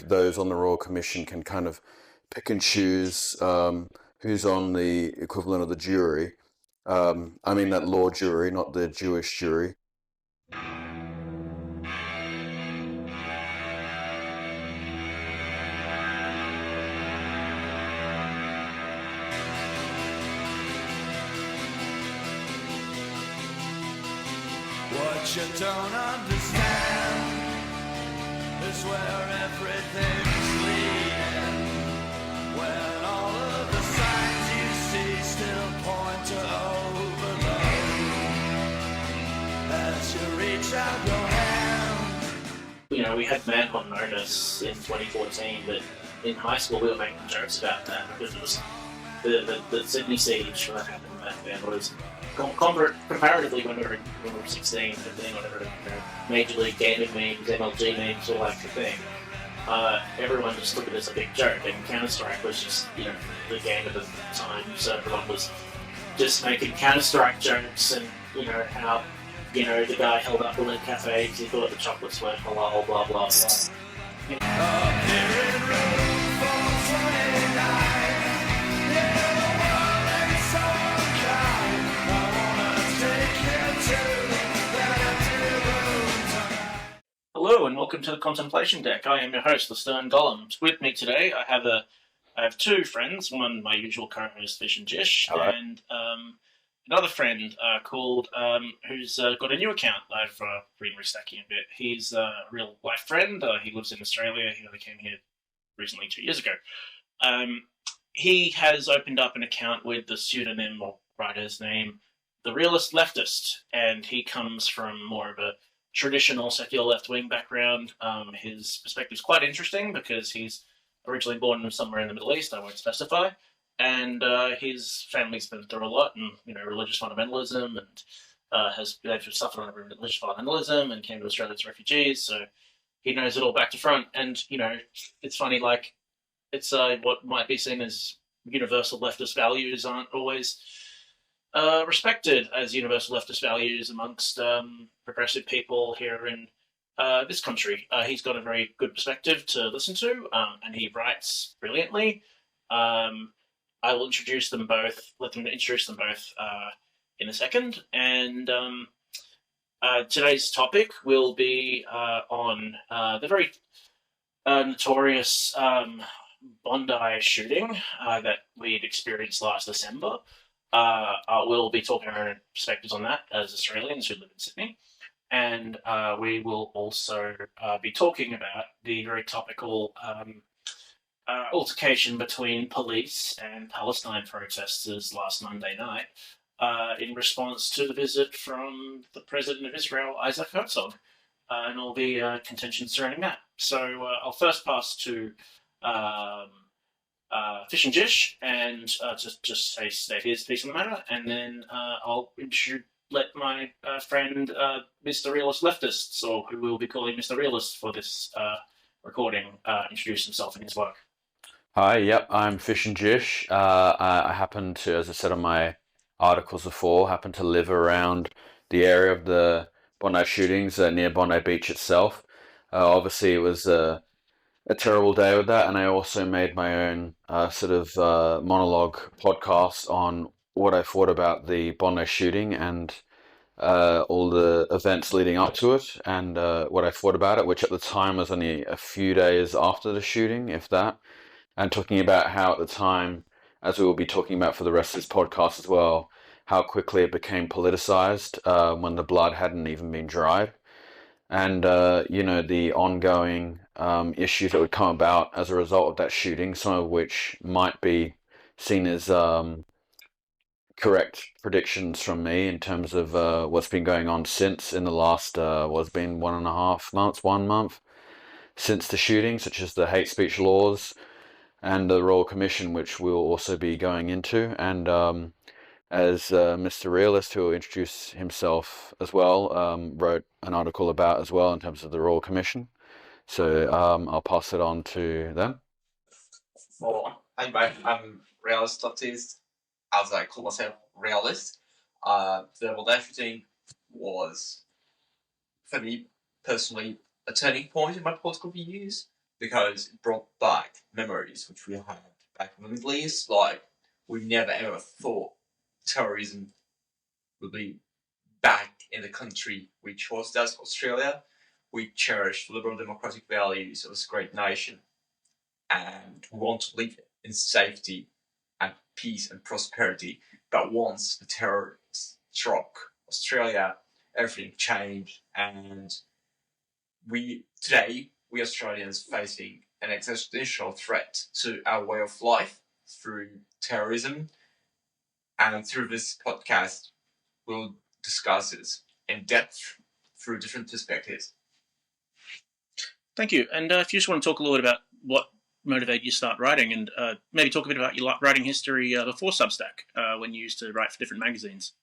those on the Royal Commission can kind of pick and choose who's on the equivalent of the jury. I mean that law jury, not the Jewish jury. What you don't understand is where everything's leading. When all of the signs you see still point to overload. As you reach out your hand. You know, we had manhunt notice in 2014, but in high school we were making jokes about that because it was the Sydney siege that happened back then was comparatively when we were 16, 15, whatever, Major League Gaming memes, MLG memes, all that kind of thing. Everyone just looked at it as a big joke, and Counter-Strike was just, the game at the time, so everyone was just making Counter-Strike jokes and, how, the guy held up the Link Cafe because he thought the chocolates were halal, blah, blah, blah. Hello and welcome to the Contemplation Deck. I am your host, the Stern Golem. With me today, I have two friends. One, my usual co-host, Fish and Jish, Hello. And another friend called who's got a new account. I've been restacking a bit. He's a real life friend. He lives in Australia. He only came here recently 2 years ago. He has opened up an account with the pseudonym or writer's name, the Realist Leftist, and he comes from more of a traditional secular left-wing background. His perspective is quite interesting because he's originally born somewhere in the Middle East, I won't specify, and his family's been through a lot, and religious fundamentalism, and they've suffered under religious fundamentalism, and came to Australia as refugees, so he knows it all back to front. And it's funny, like it's what might be seen as universal leftist values aren't always respected as universal leftist values amongst progressive people here in this country. He's got a very good perspective to listen to, and he writes brilliantly. I will introduce them both, let them introduce them both in a second. And today's topic will be on the very notorious Bondi shooting that we'd experienced last December. We'll be talking our own perspectives on that as Australians who live in Sydney. And we will also be talking about the very topical altercation between police and Palestine protesters last Monday night in response to the visit from the President of Israel, Isaac Herzog, and all the contention surrounding that. So I'll first pass to Fish and Jish, and just state his piece on the matter, and then I'll let my friend Mr. Realist Leftists, or who we'll be calling Mr. Realist for this recording, introduce himself and his work. Hi, yep, I'm Fish and Jish. I happen to, as I said on my articles before, happen to live around the area of the Bondi shootings near Bondi Beach itself. Obviously, it was a terrible day with that, and I also made my own sort of monologue podcast on what I thought about the Bondi shooting and all the events leading up to it, and what I thought about it, which at the time was only a few days after the shooting, if that, and talking about how at the time, as we will be talking about for the rest of this podcast as well, how quickly it became politicized when the blood hadn't even been dried. And, the ongoing issues that would come about as a result of that shooting, some of which might be seen as correct predictions from me in terms of what's been going on since in the last, what's been 1 month since the shooting, such as the hate speech laws and the Royal Commission, which we'll also be going into. And as Mr. Realist, who will introduce himself as well, wrote an article about as well in terms of the Royal Commission. So I'll pass it on to them. Well, hi, mate. I'm Realist Leftist, as I call myself, Realist. The Bondi shooting was, for me personally, a turning point in my political views. because it brought back memories which we had back in the Middle East. Like, we never ever thought terrorism would be back in the country we chose as Australia. We cherish liberal democratic values of this great nation, and we want to live in safety and peace and prosperity. But once the terror struck Australia, everything changed, and we Australians facing an existential threat to our way of life through terrorism. And through this podcast, we'll discuss this in depth through different perspectives. Thank you. And if you just want to talk a little bit about what motivated you to start writing, and maybe talk a bit about your writing history before Substack, when you used to write for different magazines.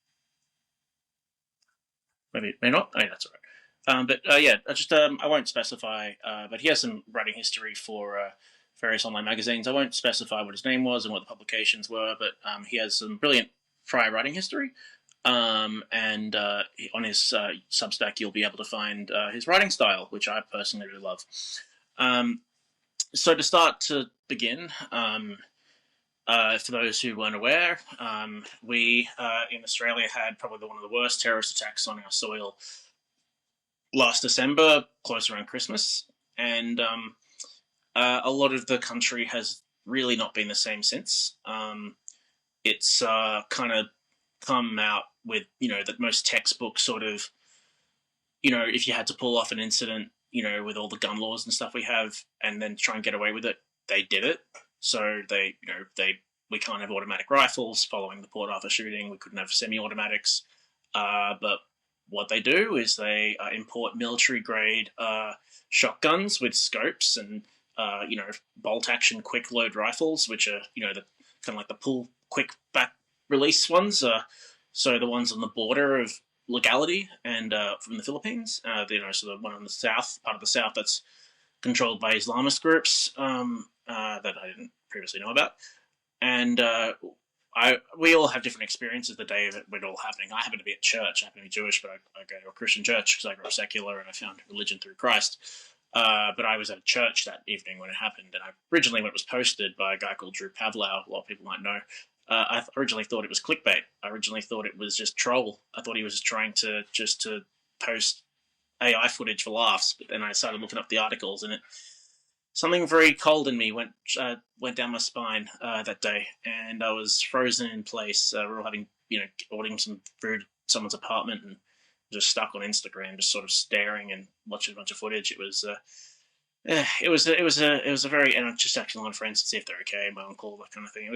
Maybe not. Oh, yeah, that's all right. I won't specify. But he has some writing history for various online magazines. I won't specify what his name was and what the publications were, but he has some brilliant prior writing history. And on his Substack, you'll be able to find his writing style, which I personally really love. So to begin, for those who weren't aware, we in Australia had probably one of the worst terrorist attacks on our soil last December, close around Christmas. And a lot of the country has really not been the same since. It's kind of come out with, that most textbooks sort of, if you had to pull off an incident, with all the gun laws and stuff we have, and then try and get away with it, they did it. So we can't have automatic rifles following the Port Arthur shooting. We couldn't have semi-automatics. But what they do is they import military-grade shotguns with scopes and, bolt-action quick-load rifles, which are, the kind of like the pull quick back release ones. So the ones on the border of legality and from the Philippines, so the one on the south, part of the south that's controlled by Islamist groups that I didn't previously know about. And we all have different experiences the day of it all happening. I happen to be at church. I happen to be Jewish, but I go to a Christian church because I grew up secular and I found religion through Christ. But I was at church that evening when it happened, and originally when it was posted by a guy called Drew Pavlau, a lot of people might know, I originally thought it was clickbait. I originally thought it was just troll. I thought he was just trying to post AI footage for laughs. But then I started looking up the articles, and something very cold in me went down my spine that day, and I was frozen in place. We were all having, ordering some food at someone's apartment, and just stuck on Instagram, just sort of staring and watching a bunch of footage. It was a very, and I just actually on friends to see if they're okay, my uncle, that kind of thing. It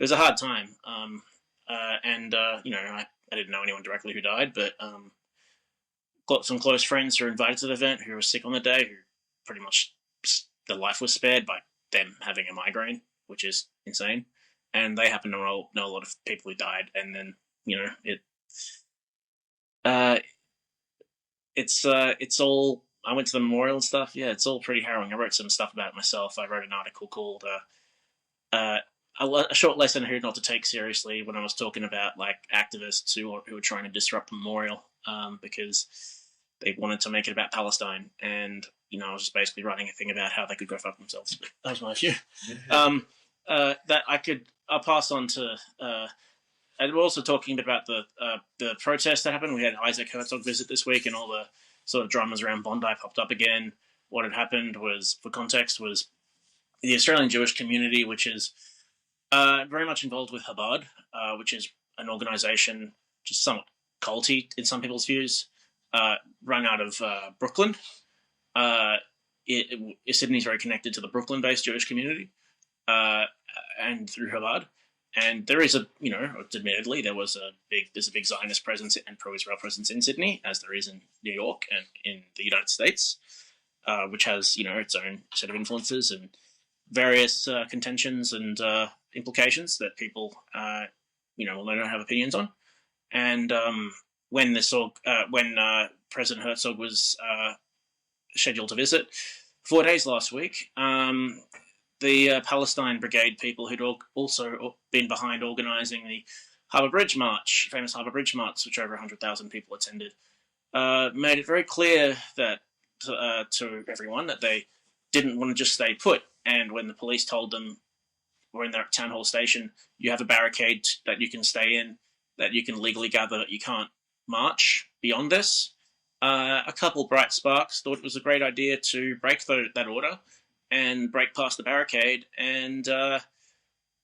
was a hard time. I didn't know anyone directly who died, but got some close friends who were invited to the event who were sick on the day, who pretty much their life was spared by them having a migraine, which is insane. And they happen to know a lot of people who died. And then, it's all, I went to the memorial and stuff. Yeah, it's all pretty harrowing. I wrote some stuff about it myself. I wrote an article called a short lesson who not to take seriously when I was talking about like activists who were trying to disrupt the memorial because they wanted to make it about Palestine. And, I was just basically writing a thing about how they could go fuck themselves. That was my view. That I'll pass on to, and we're also talking about the protest that happened. We had Isaac Herzog visit this week, and all the sort of dramas around Bondi popped up again. What had happened was, for context, was the Australian Jewish community, which is very much involved with Chabad, which is an organisation just somewhat culty in some people's views, run out of Brooklyn. Sydney's very connected to the Brooklyn-based Jewish community, and through Chabad. And there is admittedly, there's a big Zionist presence and pro-Israel presence in Sydney, as there is in New York and in the United States, which has, its own set of influences and various contentions and implications that people, will not have opinions on. And when President Herzog was scheduled to visit 4 days last week, the Palestine Brigade people who'd also been behind organising the Harbour Bridge March, famous Harbour Bridge March, which over 100,000 people attended, made it very clear that to everyone that they didn't want to just stay put. And when the police told them, or in their town hall station, you have a barricade that you can stay in, that you can legally gather, you can't march beyond this. A couple bright sparks thought it was a great idea to break that order and break past the barricade, and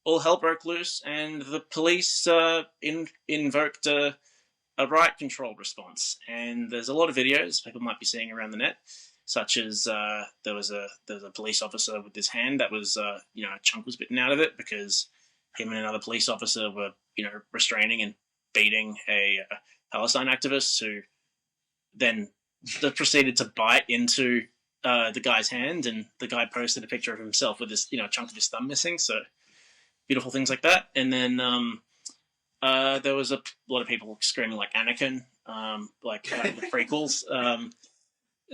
all hell broke loose, and the police invoked a riot control response. And there's a lot of videos people might be seeing around the net, such as there was a police officer with his hand that was a chunk was bitten out of it because him and another police officer were restraining and beating a Palestine activist who then proceeded to bite into the guy's hand, and the guy posted a picture of himself with this chunk of his thumb missing. So beautiful things like that. And then there was a lot of people screaming like Anakin, the prequels.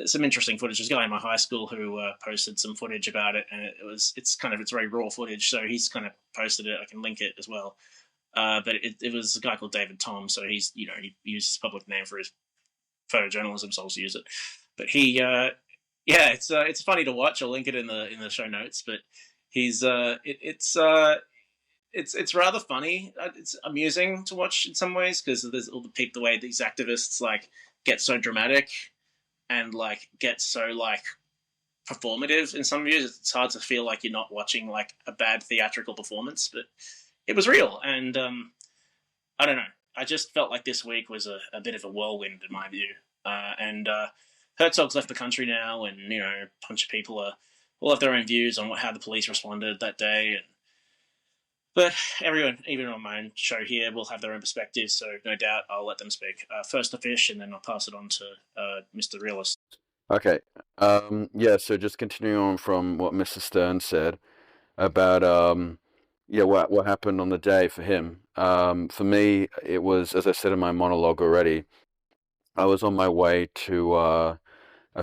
Some interesting footage. There's a guy in my high school who posted some footage about it, and it's very raw footage. So he's kind of posted it. I can link it as well. But it was a guy called David Tom. So he used his public name for his photojournalism, so I'll use it. But it's funny to watch. I'll link it in the show notes. But he's it's rather funny. It's amusing to watch in some ways because there's all the way these activists like get so dramatic and like get so like performative in some views. It's hard to feel like you're not watching like a bad theatrical performance, but it was real. And I don't know. I just felt like this week was a bit of a whirlwind in my view. And Herzog's left the country now, and a bunch of people all have their own views on how the police responded that day. But everyone, even on my own show here, will have their own perspectives, so no doubt I'll let them speak. First to Fish, and then I'll pass it on to Mr. Realist. Okay. So just continuing on from what Mr. Stern said about what happened on the day for him. For me, it was, as I said in my monologue already, I was on my way to a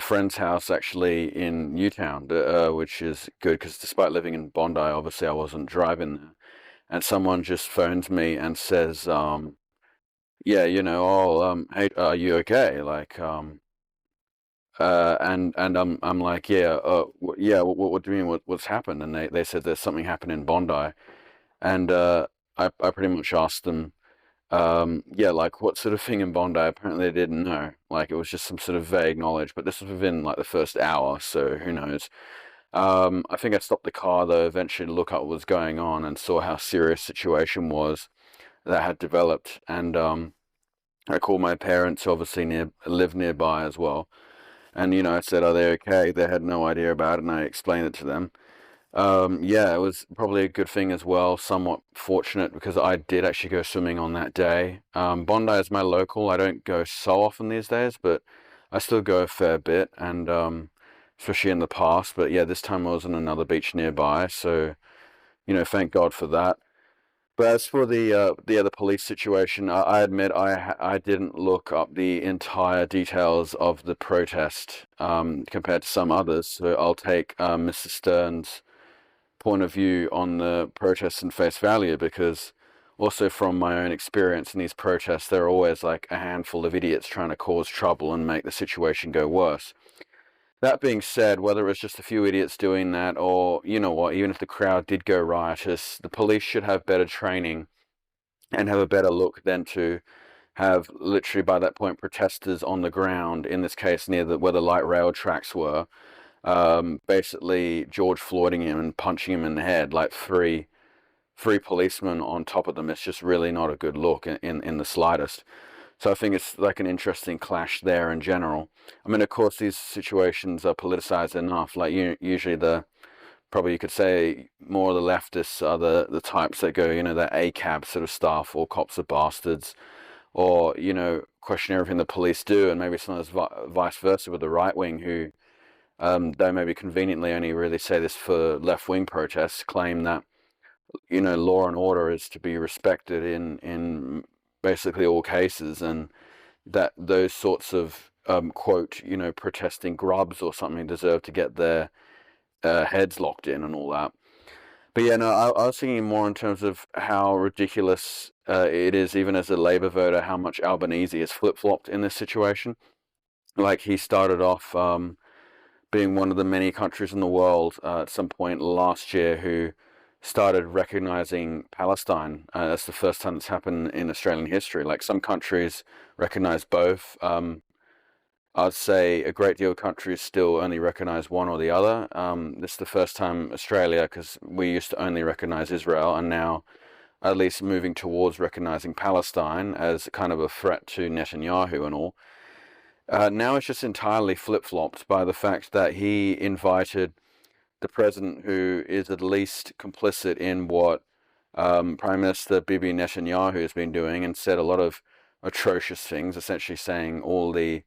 friend's house actually in Newtown, which is good because despite living in Bondi, obviously I wasn't driving there. And someone just phones me and says, hey, hey, are you okay? Like, and I'm like, what do you mean? What's happened? And they said there's something happened in Bondi, and I pretty much asked them, like what sort of thing in Bondi? Apparently they didn't know. Like it was just some sort of vague knowledge, but this was within like the first hour, so who knows? I think I stopped the car though eventually to look up what was going on and saw how serious the situation was that had developed. And I called my parents, who obviously live nearby as well. And I said, "Are they okay?" They had no idea about it, and I explained it to them. It was probably a good thing as well, somewhat fortunate because I did actually go swimming on that day. Bondi is my local. I don't go so often these days, but I still go a fair bit, and especially in the past. But yeah, this time I was on another beach nearby, so thank God for that. But as for the other police situation, I admit I didn't look up the entire details of the protest compared to some others. So I'll take Mr. Stern's point of view on the protests and face value, because also from my own experience in these protests, there are always like a handful of idiots trying to cause trouble and make the situation go worse. That being said, whether it was just a few idiots doing that or, even if the crowd did go riotous, the police should have better training and have a better look than to have literally by that point protesters on the ground, in this case near where the light rail tracks were, basically George Floyding him and punching him in the head, like three policemen on top of them. It's just really not a good look in the slightest. So I think it's like an interesting clash there in general. I mean, of course, these situations are politicized enough. Like usually probably you could say more of the leftists are the types that go, that ACAB sort of stuff, or cops are bastards, or, question everything the police do. And maybe sometimes vice versa with the right wing, who they maybe conveniently only really say this for left-wing protests, claim that, law and order is to be respected in basically all cases, and that those sorts of quote protesting grubs or something deserve to get their heads locked in and all that. But yeah, no, I was thinking more in terms of how ridiculous it is, even as a Labour voter, how much Albanese has flip-flopped in this situation. Like he started off being one of the many countries in the world at some point last year who started recognizing Palestine. That's the first time it's happened in Australian history. Like some countries recognize both. I'd say a great deal of countries still only recognize one or the other. This is the first time Australia, because we used to only recognize Israel, and now at least moving towards recognizing Palestine as kind of a threat to Netanyahu and all. Now it's just entirely flip-flopped by the fact that he invited the president who is at least complicit in what Prime Minister Bibi Netanyahu has been doing, and said a lot of atrocious things, essentially saying all the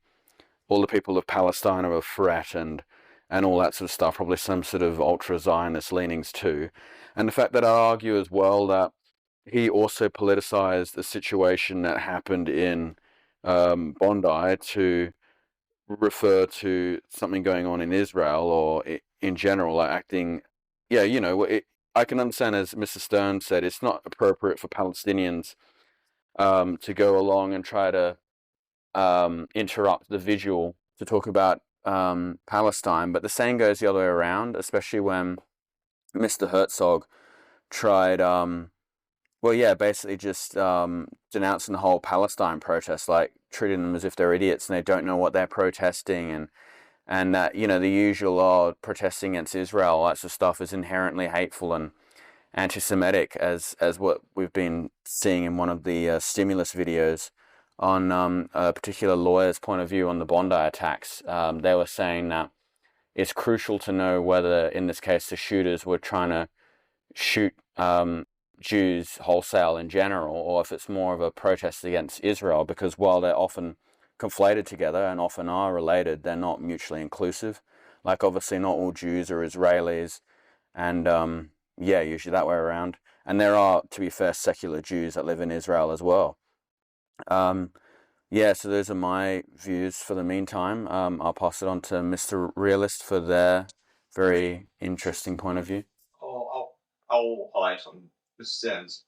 people of Palestine are a threat and all that sort of stuff, probably some sort of ultra-Zionist leanings too. And the fact that I argue as well that he also politicized the situation that happened in Bondi to refer to something going on in Israel or in general, like acting, yeah, I can understand, as Mr. Stern said, it's not appropriate for Palestinians to go along and try to interrupt the visual to talk about Palestine, but the same goes the other way around, especially when Mr. Herzog tried, basically just denouncing the whole Palestine protest, like treating them as if they're idiots and they don't know what they're protesting, and that, the usual protesting against Israel, all that sort of stuff is inherently hateful and anti-Semitic, as what we've been seeing in one of the stimulus videos on a particular lawyer's point of view on the Bondi attacks. They were saying that it's crucial to know whether, in this case, the shooters were trying to shoot Jews wholesale in general, or if it's more of a protest against Israel, because while they're often conflated together and often are related, they're not mutually inclusive. Like, obviously not all Jews are Israelis, and usually that way around. And there are, to be fair, secular Jews that live in Israel as well. So those are my views for the meantime. I'll pass it on to Mr. Realist for their very interesting point of view. I'll highlight some concerns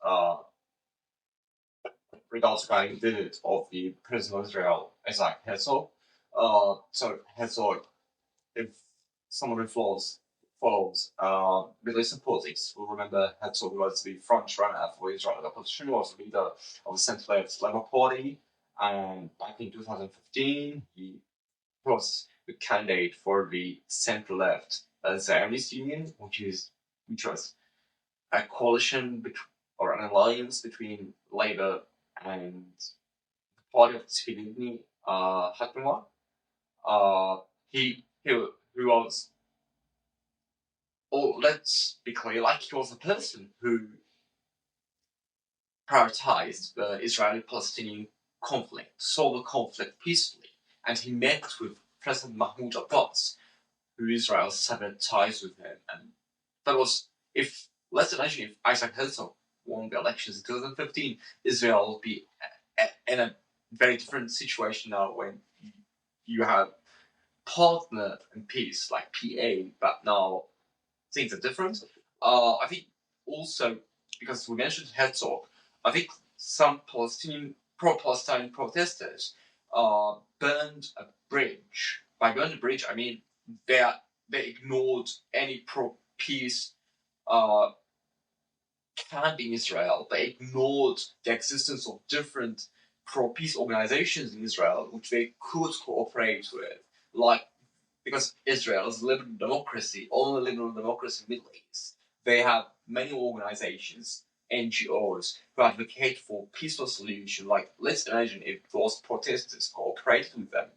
regarding the visit of the President of Israel, Isaac Herzog. Herzog, if someone who follows Middle politics will remember Herzog was the front runner for Israel opposition, was the leader of the centre-left Labour Party, and back in 2015 he was the candidate for the centre-left Zionist Union, which was a coalition or an alliance between Labour and the party of Tzvi Hezbollah. He was, let's be clear, he was a person who prioritized the Israeli-Palestinian conflict, solve the conflict peacefully, and he met with President Mahmoud Abbas, who Israel severed ties with him, and that was, let's imagine if Isaac Herzog won the elections in 2015, Israel would be in a very different situation now when you have partner in peace like PA, but now things are different. I think also, because we mentioned Herzog, I think some pro-Palestine protesters burned a bridge. By burning a bridge, I mean they ignored any pro-peace camp in Israel. They ignored the existence of different pro-peace organizations in Israel which they could cooperate with, because Israel is a liberal democracy, only liberal democracy in the Middle East. They have many organizations, NGOs, who advocate for peaceful solution. Let's imagine if those protesters cooperated with them,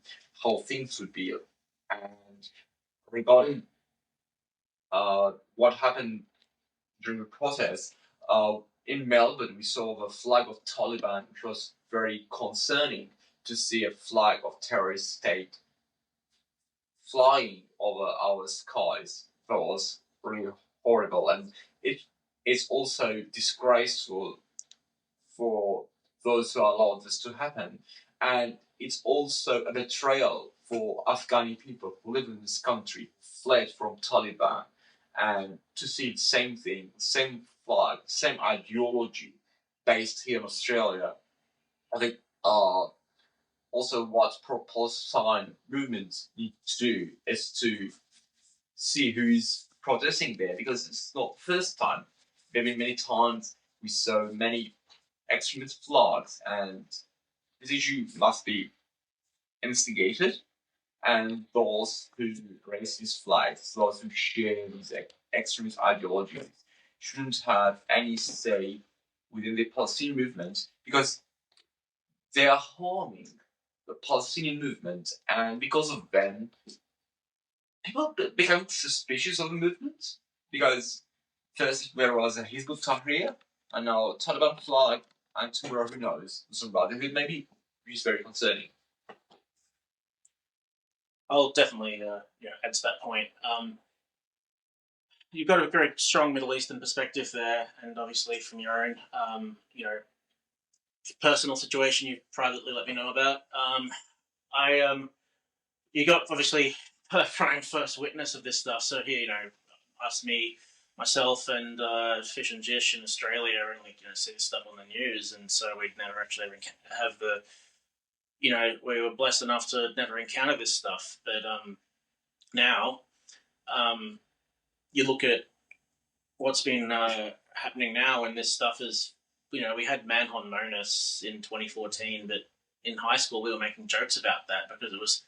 how things would be. And regarding what happened during the protest, in Melbourne, we saw the flag of Taliban, which was very concerning to see a flag of terrorist state flying over our skies. That was really horrible, and it's also disgraceful for those who allowed this to happen, and it's also a betrayal for Afghani people who live in this country, fled from Taliban, and to see the same thing, same flag, same ideology based here in Australia. I think also what pro-Palestine movements need to do is to see who's protesting there, because it's not the first time. There have been many times we saw many extremist flags, and this issue must be instigated. And those who raise these flags, those who share these extremist ideologies, shouldn't have any say within the Palestinian movement, because they are harming the Palestinian movement, and because of them, people become suspicious of the movement. Because first there was a Hezbollah Tahrir, and now Taliban flag, and tomorrow who knows, some Brotherhood maybe, which is very concerning. I'll definitely add to that point. You've got a very strong Middle Eastern perspective there, and obviously from your own, personal situation you privately let me know about. You got obviously prime first witness of this stuff. So here, myself, and Fish and Jish in Australia only see this stuff on the news, and so we'd never actually have the. We were blessed enough to never encounter this stuff, but now, you look at what's been happening now, and this stuff is, we had Manhunt Monas in 2014, but in high school we were making jokes about that because it was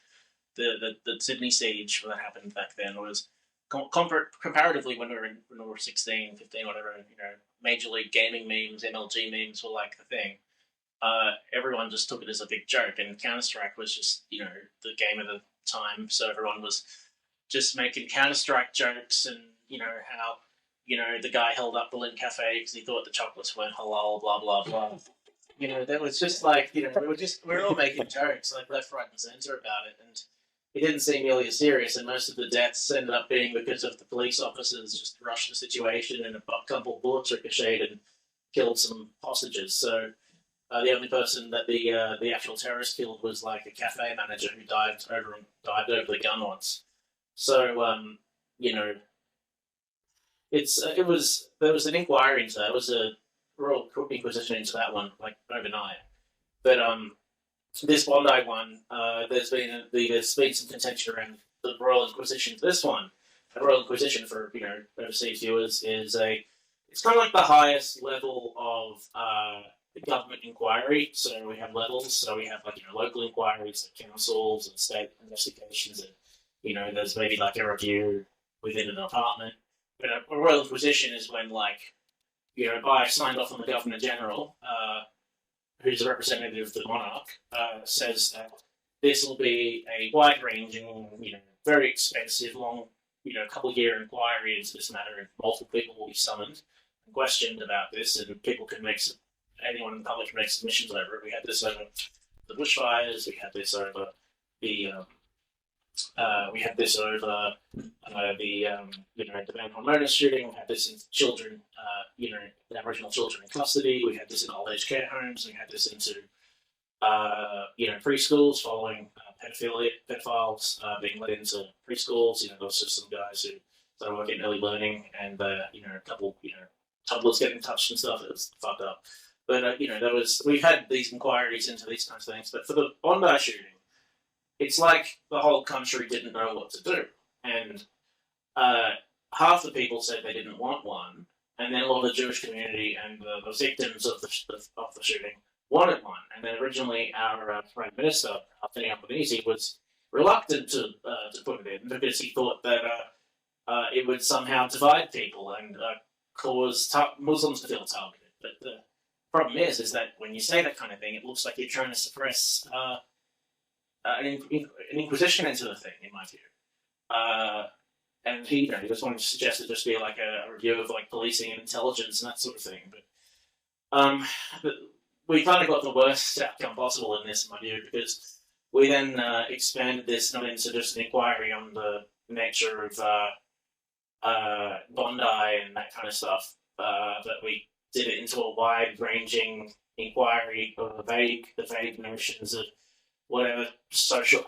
the Sydney siege that happened back then. It was comparatively when we were 16, 15, whatever, Major League Gaming memes, MLG memes were like the thing. Everyone just took it as a big joke, and Counter-Strike was just, the game of the time, so everyone was just making Counter-Strike jokes, and, how, the guy held up the Lint Cafe because he thought the chocolates weren't halal, blah, blah, blah. That was just like, we were all making jokes, like left, right, and centre about it, and it didn't seem nearly as serious, and most of the deaths ended up being because of the police officers just rushed the situation, and a couple of bullets ricocheted and killed some hostages, so... the only person that the actual terrorist killed was like a cafe manager who dived over the gun once. So there was an inquiry into that. It was a Royal Inquisition into that one, like overnight. But this Bondi one, there's been some contention around the Royal Inquisition to this one. The Royal Inquisition, for overseas viewers, it's kind of like the highest level of the government inquiry. So we have levels. So we have local inquiries, like councils and state investigations, and there's maybe like a review within an apartment. But a Royal Inquisition is when by signed off on the Governor General, who's a representative of the monarch, says that this will be a wide-ranging, very expensive, long, couple-year inquiry into this matter, and multiple people will be summoned and questioned about this, and people can anyone in the public can make submissions over it. We had this over the bushfires. We had this over the the Van Hormona shooting. We had this in children, Aboriginal children in custody. We had this in old age care homes. We had this into preschools following pedophiles being let into preschools. Those are some guys who started working in early learning, and a couple toddlers getting touched and stuff. It was fucked up. But we've had these inquiries into these kinds of things. But for the Bondi shooting, it's like the whole country didn't know what to do, and half the people said they didn't want one, and then a lot of the Jewish community and the victims of the shooting wanted one. And then originally our Prime Minister, Anthony Albanese, was reluctant to put it in because he thought that it would somehow divide people and cause Muslims to feel targeted. But the problem is that when you say that kind of thing, it looks like you're trying to suppress an inquisition into the thing, in my view. And he just wanted to suggest it just be like a review of policing and intelligence and that sort of thing. But we kind of got the worst outcome possible in this, in my view, because we then expanded this not into just an inquiry on the nature of Bondi and that kind of stuff, but we did it into a wide-ranging inquiry of the vague notions of whatever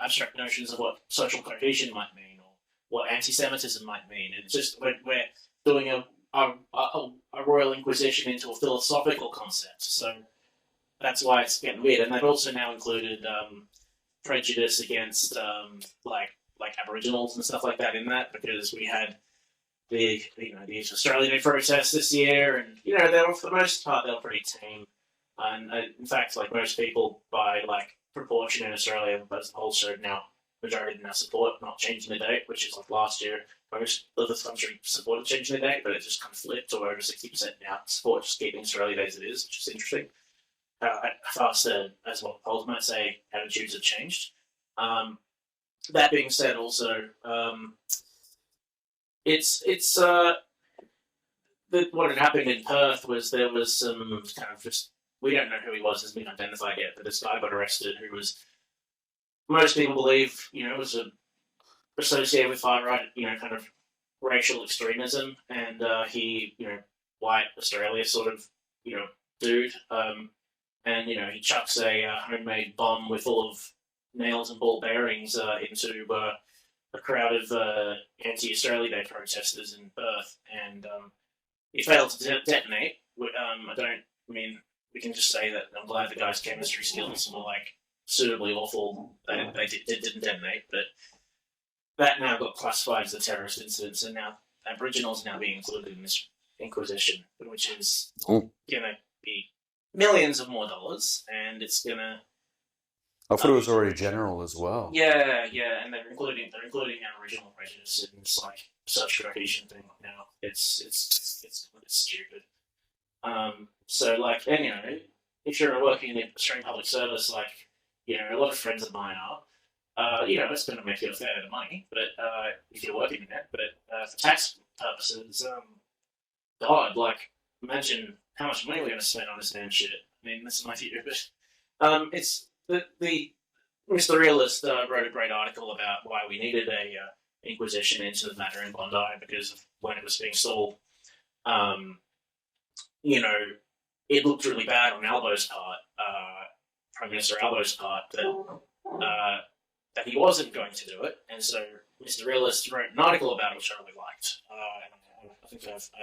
abstract notions of what social cohesion might mean, or what anti-Semitism might mean. It's just we're doing a Royal Inquisition into a philosophical concept, so that's why it's getting weird. And they've also now included prejudice against like Aboriginals and stuff like that in that, because we had the Australian Day protests this year, and they were, for the most part, they were pretty tame. And in fact, like most people by like proportion in Australia, as the whole showed now, majority now support not changing the date, which is like last year most of the country supported changing the date, but it just kind of flipped, or over 60% now support just keeping Australia Day as it is, which is interesting. Faster, as what polls might say, attitudes have changed. That being said, also, what had happened in Perth was there was some kind of just, we don't know who he was, hasn't been identified yet, but this guy got arrested who was, most people believe, was associated with far right, kind of racial extremism, and he, white Australia sort of, dude, and he chucks a homemade bomb with full of nails and ball bearings into a crowd of anti-Australia Day protesters in Perth, and he failed to detonate. We can just say that I'm glad the guy's chemistry skills were like suitably awful. They didn't detonate, but that now got classified as a terrorist incident, so now Aboriginals are now being included in this inquisition, which is going to be millions of more dollars, and it's going to... I thought it was already general as well. Yeah, and they're including Aboriginal prejudice in this like such cohesion thing now. It's stupid. So like, and if you're working in the Australian public service, like a lot of friends of mine are, it's going to make you a fair bit of money, but if you're working in it, but for tax purposes, God, like imagine how much money we're going to spend on this damn shit. I mean, that's my view, but it's the Mr. Realist wrote a great article about why we needed a inquisition into the matter in Bondi, because of when it was being stalled. It looked really bad on Albo's part, Prime Minister Albo's part, that he wasn't going to do it, and so Mr. Realist wrote an article about it, which I really liked. I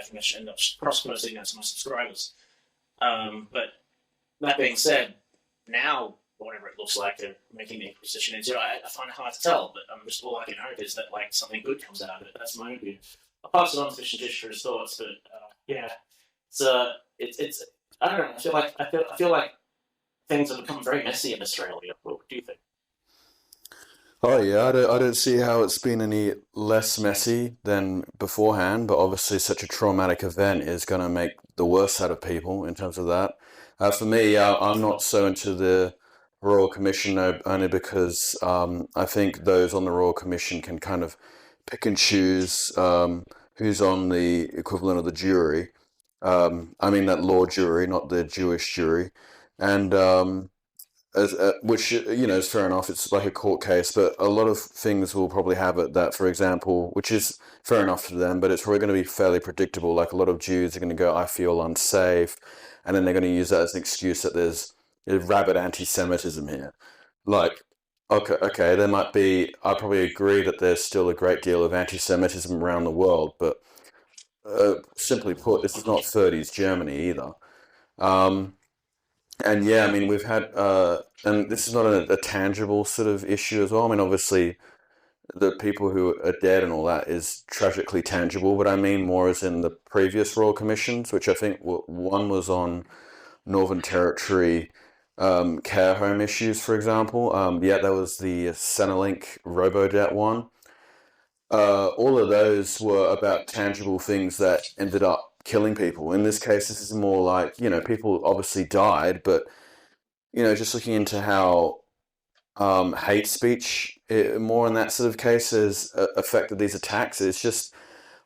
think I should end up cross-posting that to my subscribers. But that being said, now whatever it looks like they're making the Inquisition into, I find it hard to tell. But just all I can hope is that like something good comes out of it. That's my own view. I'll pass it on to Fish and Dish for his thoughts, but it's I don't know. I feel like things have become very messy in Australia. What do you think? Oh yeah, I don't see how it's been any less messy than beforehand, but obviously such a traumatic event is going to make the worst out of people in terms of that. For me, I'm not so into the Royal Commission only because I think those on the Royal Commission can kind of pick and choose who's on the equivalent of the jury. I mean that law jury, not the Jewish jury, and which is fair enough. It's like a court case, but a lot of things will probably have it that, for example, which is fair enough to them, but it's probably going to be fairly predictable. Like a lot of Jews are going to go, "I feel unsafe," and then they're going to use that as an excuse that there's rabid anti-Semitism here. Like, okay, there might be. I probably agree that there's still a great deal of anti-Semitism around the world, but simply put, this is not 30s Germany either. And yeah, I mean, we've had, and this is not a tangible sort of issue as well. I mean, obviously, the people who are dead and all that is tragically tangible, but I mean more as in the previous Royal Commissions, which I think one was on Northern Territory care home issues, for example. That was the Centrelink Robodebt one. All of those were about tangible things that ended up killing people. In this case, this is more like, people obviously died, but, just looking into how hate speech, more in that sort of case, has affected these attacks. It's just,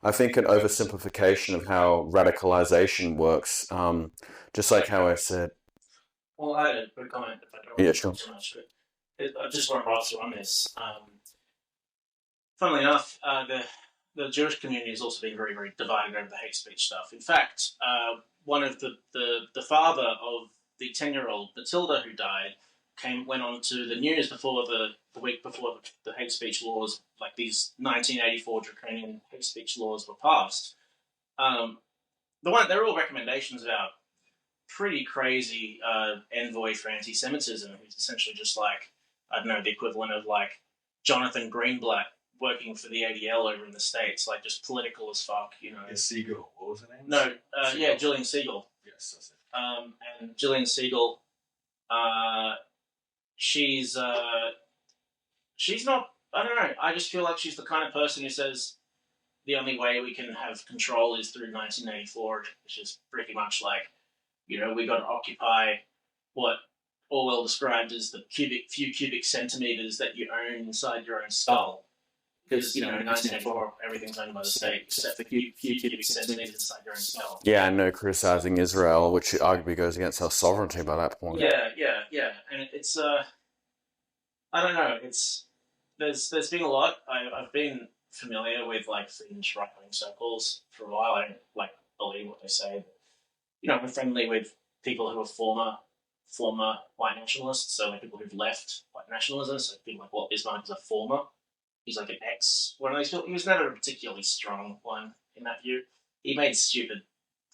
I think, an oversimplification of how radicalization works. Just like how I said. Well, I had a quick comment if I don't Yeah, sure. too much, but I just want to write through on this. Funnily enough, the Jewish community has also been very, very divided over the hate speech stuff. In fact, one of the father of the 10-year-old Matilda who died went on to the news before the week before the hate speech laws, like these 1984 draconian hate speech laws were passed. They're all recommendations about pretty crazy envoy for anti-Semitism, who's essentially just like, I don't know, the equivalent of like Jonathan Greenblatt working for the ADL over in the States, like just political as fuck, you know. Yeah, Siegel. What was her name? No, yeah, Siegel. Gillian Siegel. Yes, that's it. And Gillian Siegel, she's not. I don't know. I just feel like she's the kind of person who says the only way we can have control is through 1984, which is pretty much like, you know, we got to occupy what Orwell described as the few cubic centimeters that you own inside your own skull. Because, you know, in 1984, everything's owned by the state except the few cubic centimeters inside your own skull. Yeah, and no criticizing Israel, which arguably goes against our sovereignty by that point. Yeah. And it's, I don't know, there's been a lot. I've been familiar with, like, fringe right-wing circles for a while. I don't, like, believe what they say. But, you know, I'm friendly with people who are former white nationalists, so like people who've left white nationalism, so people like Walt Bismarck is a former. He's like an ex one of those people. He was never a particularly strong one in that view. He made stupid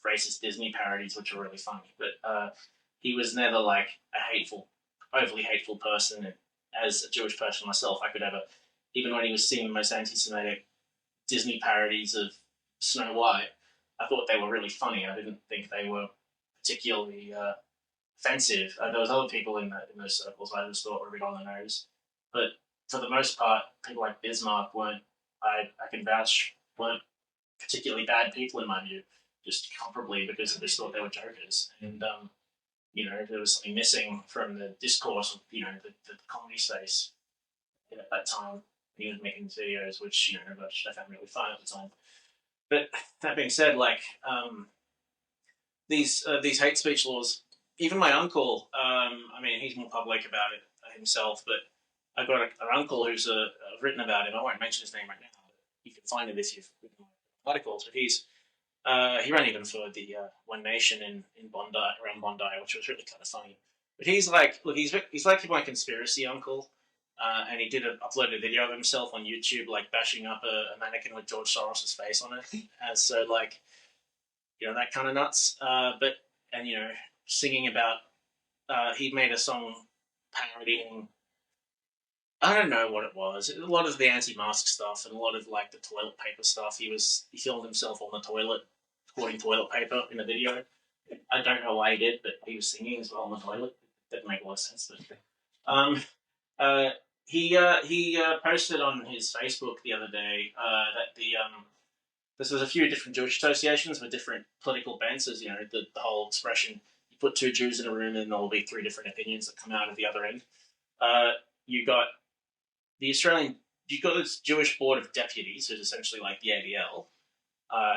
racist Disney parodies, which are really funny, but he was never like a overly hateful person. And as a Jewish person myself, I could ever, even when he was singing the most anti-Semitic Disney parodies of Snow White, I thought they were really funny. I didn't think they were particularly offensive. There was other people in those circles I just thought were a bit on the nose, but for the most part, people like Bismarck weren't. I can vouch weren't particularly bad people in my view, just comparably because I just thought they were jokers. And you know, there was something missing from the discourse of, you know, the comedy space at that time. He was making videos, which, you know, I found really fun at the time. But that being said, like these hate speech laws, even my uncle, I mean, he's more public about it himself, but I got an uncle who's written about him. I won't mention his name right now, but you can find it if you've written articles. But he ran even for the One Nation in Bondi, around Bondi, which was really kind of funny. But he's like, look, he's like my conspiracy uncle, and he uploaded a video of himself on YouTube, like bashing up a mannequin with George Soros's face on it, and so like, you know, that kind of nuts. And you know, singing about, he made a song parodying. I don't know what it was. A lot of the anti-mask stuff and a lot of like the toilet paper stuff. He filmed himself on the toilet, hoarding toilet paper in a video. I don't know why he did, but he was singing as well on the toilet. It didn't make a lot of sense. But he posted on his Facebook the other day that this was a few different Jewish associations with different political bents. As you know, the whole expression, you put two Jews in a room and there'll be three different opinions that come out of the other end. You got this Jewish Board of Deputies, who's essentially like the ADL.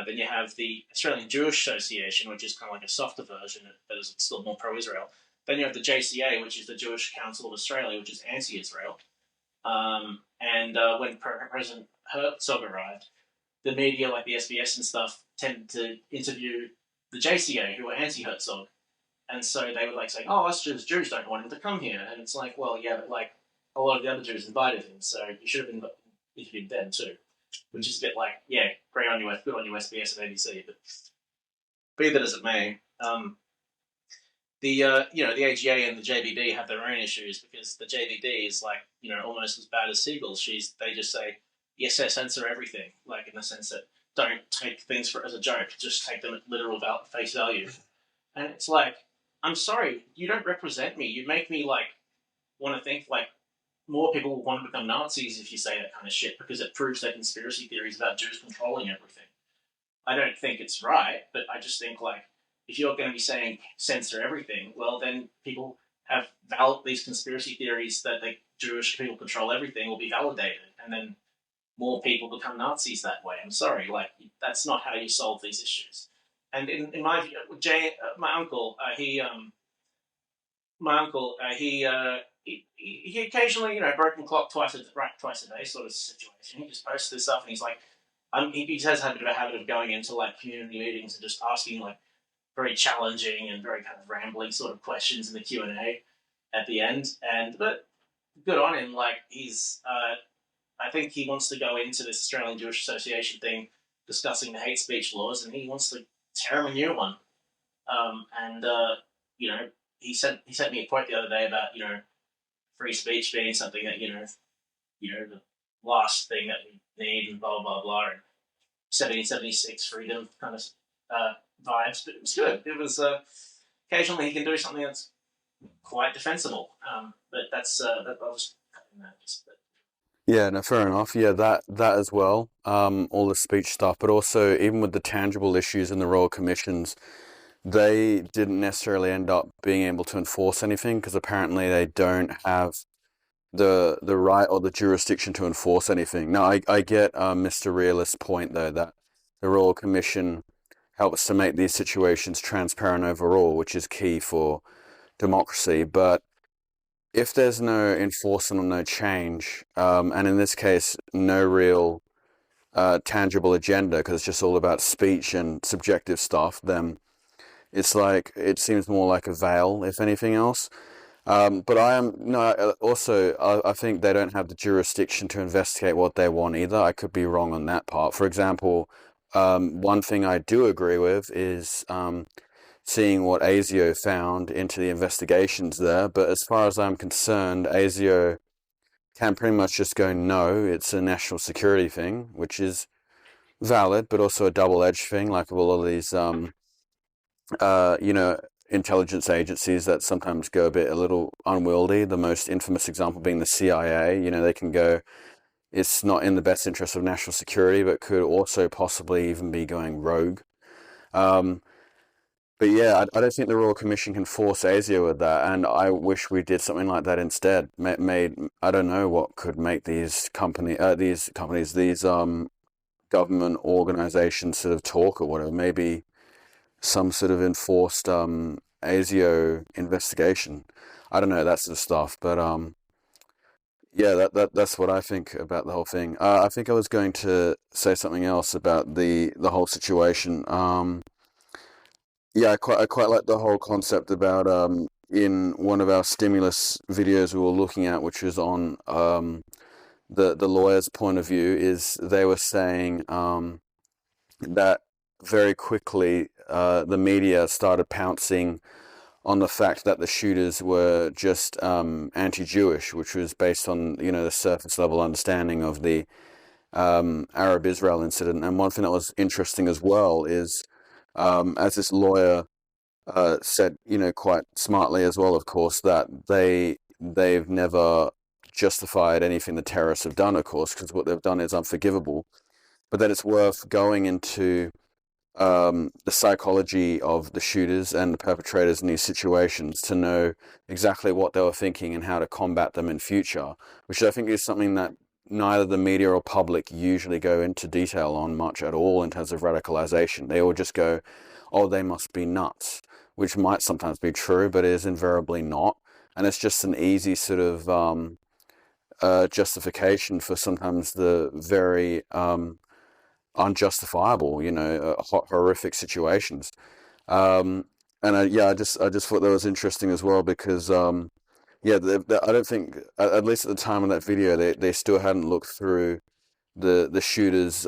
Then you have the Australian Jewish Association, which is kind of like a softer version, but is still more pro-Israel. Then you have the JCA, which is the Jewish Council of Australia, which is anti-Israel. When President Herzog arrived, the media, like the SBS and stuff, tended to interview the JCA, who were anti-Herzog. And so they would like say, oh, us Jews don't want him to come here. And it's like, well, yeah, but like, a lot of the other Jews invited him, so you should have been interviewed them too. Which is a bit like, yeah, great on you, good on you, SBS and ABC, but be that as it may, the AGA and the JBD have their own issues because the JBD is like, you know, almost as bad as Siegel. They just say, yes, censor everything, like in the sense that don't take things as a joke, just take them at literal face value. And it's like, I'm sorry, you don't represent me. You make me like want to think like more people will want to become Nazis if you say that kind of shit because it proves their conspiracy theories about Jews controlling everything. I don't think it's right, but I just think like if you're going to be saying censor everything, well then people have these conspiracy theories that the Jewish people control everything will be validated, and then more people become Nazis that way. I'm sorry, like that's not how you solve these issues. And in my view, my uncle, he occasionally, you know, broken clock twice a day sort of situation. He just posts this stuff, and he's like, he has a bit of a habit of going into like community meetings and just asking like very challenging and very kind of rambling sort of questions in the Q&A at the end. But good on him. Like I think he wants to go into this Australian Jewish Association thing, discussing the hate speech laws, and he wants to tear him a new one. You know, he sent me a quote the other day about, you know, free speech being something that, you know, last thing that we need and blah blah blah and 1776 freedom kind of vibes. But it was good. It was occasionally he can do something that's quite defensible. But that I was cutting that. Yeah, no, fair enough. Yeah, that as well. All the speech stuff, but also even with the tangible issues in the Royal Commissions, they didn't necessarily end up being able to enforce anything because apparently they don't have the right or the jurisdiction to enforce anything. Now, I get Mr. Realist's point though that the Royal Commission helps to make these situations transparent overall, which is key for democracy. But if there's no enforcement or no change, and in this case, no real tangible agenda because it's just all about speech and subjective stuff, then it's like it seems more like a veil, if anything else. But I am no. Also, I think they don't have the jurisdiction to investigate what they want either. I could be wrong on that part. For example, one thing I do agree with is seeing what ASIO found into the investigations there. But as far as I'm concerned, ASIO can pretty much just go, no, it's a national security thing, which is valid, but also a double-edged thing, like all of these, you know, intelligence agencies that sometimes go a little unwieldy. The most infamous example being the CIA. You know, they can go, it's not in the best interest of national security, but could also possibly even be going rogue. But yeah, I don't think the Royal Commission can force ASIO with that, and I wish we did something like that instead. Made I don't know what could make these companies, these government organizations sort of talk or whatever. Maybe some sort of enforced ASIO investigation. I don't know that sort of stuff, but yeah, that's what I think about the whole thing. I think I was going to say something else about the whole situation. Yeah, I quite like the whole concept about in one of our stimulus videos we were looking at, which was on the lawyer's point of view, is they were saying that very quickly the media started pouncing on the fact that the shooters were just anti-Jewish, which was based on, you know, the surface level understanding of the Arab-Israel incident. And one thing that was interesting as well is, as this lawyer said, you know, quite smartly as well, of course, that they've never justified anything the terrorists have done, of course, because what they've done is unforgivable. But that it's worth going into the psychology of the shooters and the perpetrators in these situations to know exactly what they were thinking and how to combat them in future, which I think is something that neither the media or public usually go into detail on much at all in terms of radicalization. They all just go, oh, they must be nuts, which might sometimes be true, but is invariably not. And it's just an easy sort of justification for sometimes the very unjustifiable, you know, horrific situations. Yeah, I just thought that was interesting as well because yeah, I don't think at least at the time of that video they still hadn't looked through the shooters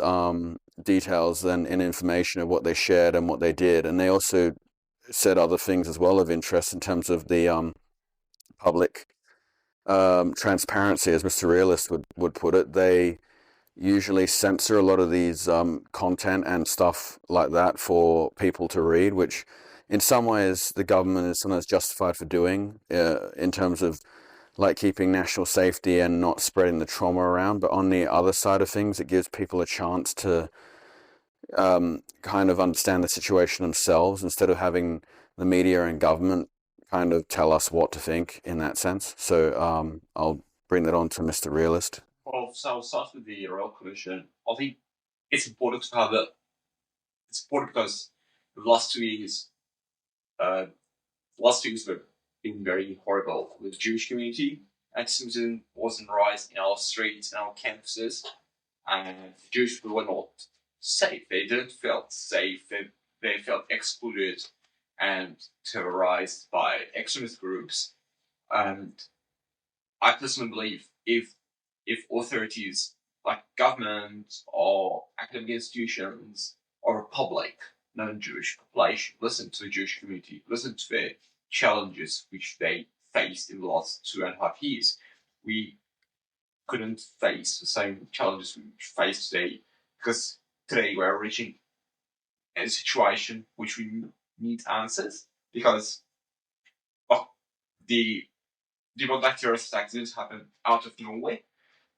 details and information of what they shared and what they did, and they also said other things as well of interest in terms of the public transparency, as Mr. Realist would put it. They usually censor a lot of these content and stuff like that for people to read, which in some ways the government is sometimes justified for doing in terms of like keeping national safety and not spreading the trauma around. But on the other side of things, it gives people a chance to kind of understand the situation themselves instead of having the media and government kind of tell us what to think in that sense. So I'll bring that on to Mr. Realist. Well, so I'll start with the Royal Commission. I think it's important to have that. It's important because the last 2 years, were been very horrible with the Jewish community. Antisemitism was on the rise in our streets and our campuses, and the Jewish people were not safe. They didn't feel safe. They felt excluded and terrorized by extremist groups. And I personally believe if authorities like government or academic institutions or a public non-Jewish population listen to the Jewish community, listen to their challenges which they faced in the last 2.5 years, we couldn't face the same challenges we face today, because today we're reaching a situation which we need answers, because the Bondi Terrorist attack didn't happen out of nowhere.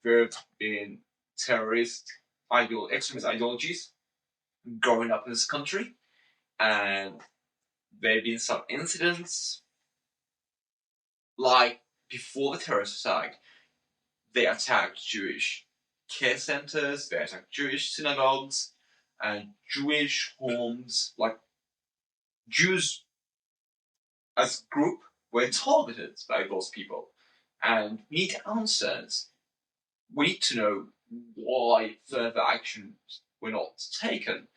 There have been extremist ideologies growing up in this country, and there have been some incidents, like before the terrorist attack, they attacked Jewish care centers, they attacked Jewish synagogues, and Jewish homes. Like, Jews as a group were targeted by those people, and we need answers. We need to know why further actions were not taken,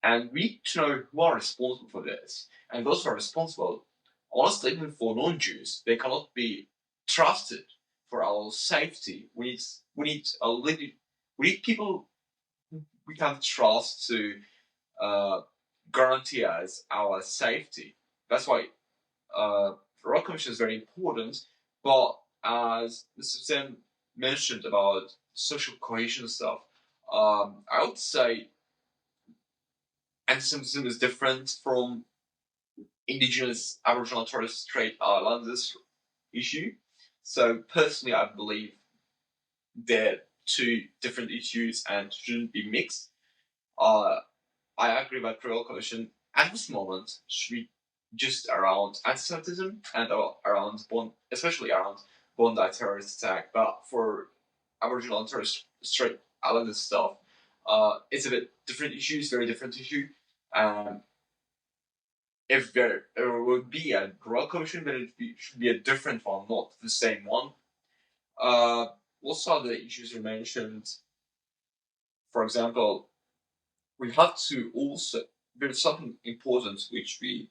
and we need to know who are responsible for this. And those who are responsible, honestly, even for non-Jews, they cannot be trusted for our safety. We need people we can trust to guarantee us our safety. That's why the Royal Commission is very important. But as Mr. Sam mentioned about social cohesion stuff, I would say anti-Semitism is different from indigenous Aboriginal and Torres Strait Islanders issue. So personally, I believe they're two different issues and shouldn't be mixed. I agree about the Royal Commission at this moment should be just around anti-Semitism and especially around Bondi terrorist attack. But for Aboriginal and Torres Strait Islander stuff, it's a bit different issues, very different issue. If there would be a Royal Commission, then it should be a different one, not the same one. What are the issues you mentioned? For example, we have to also, there's something important which the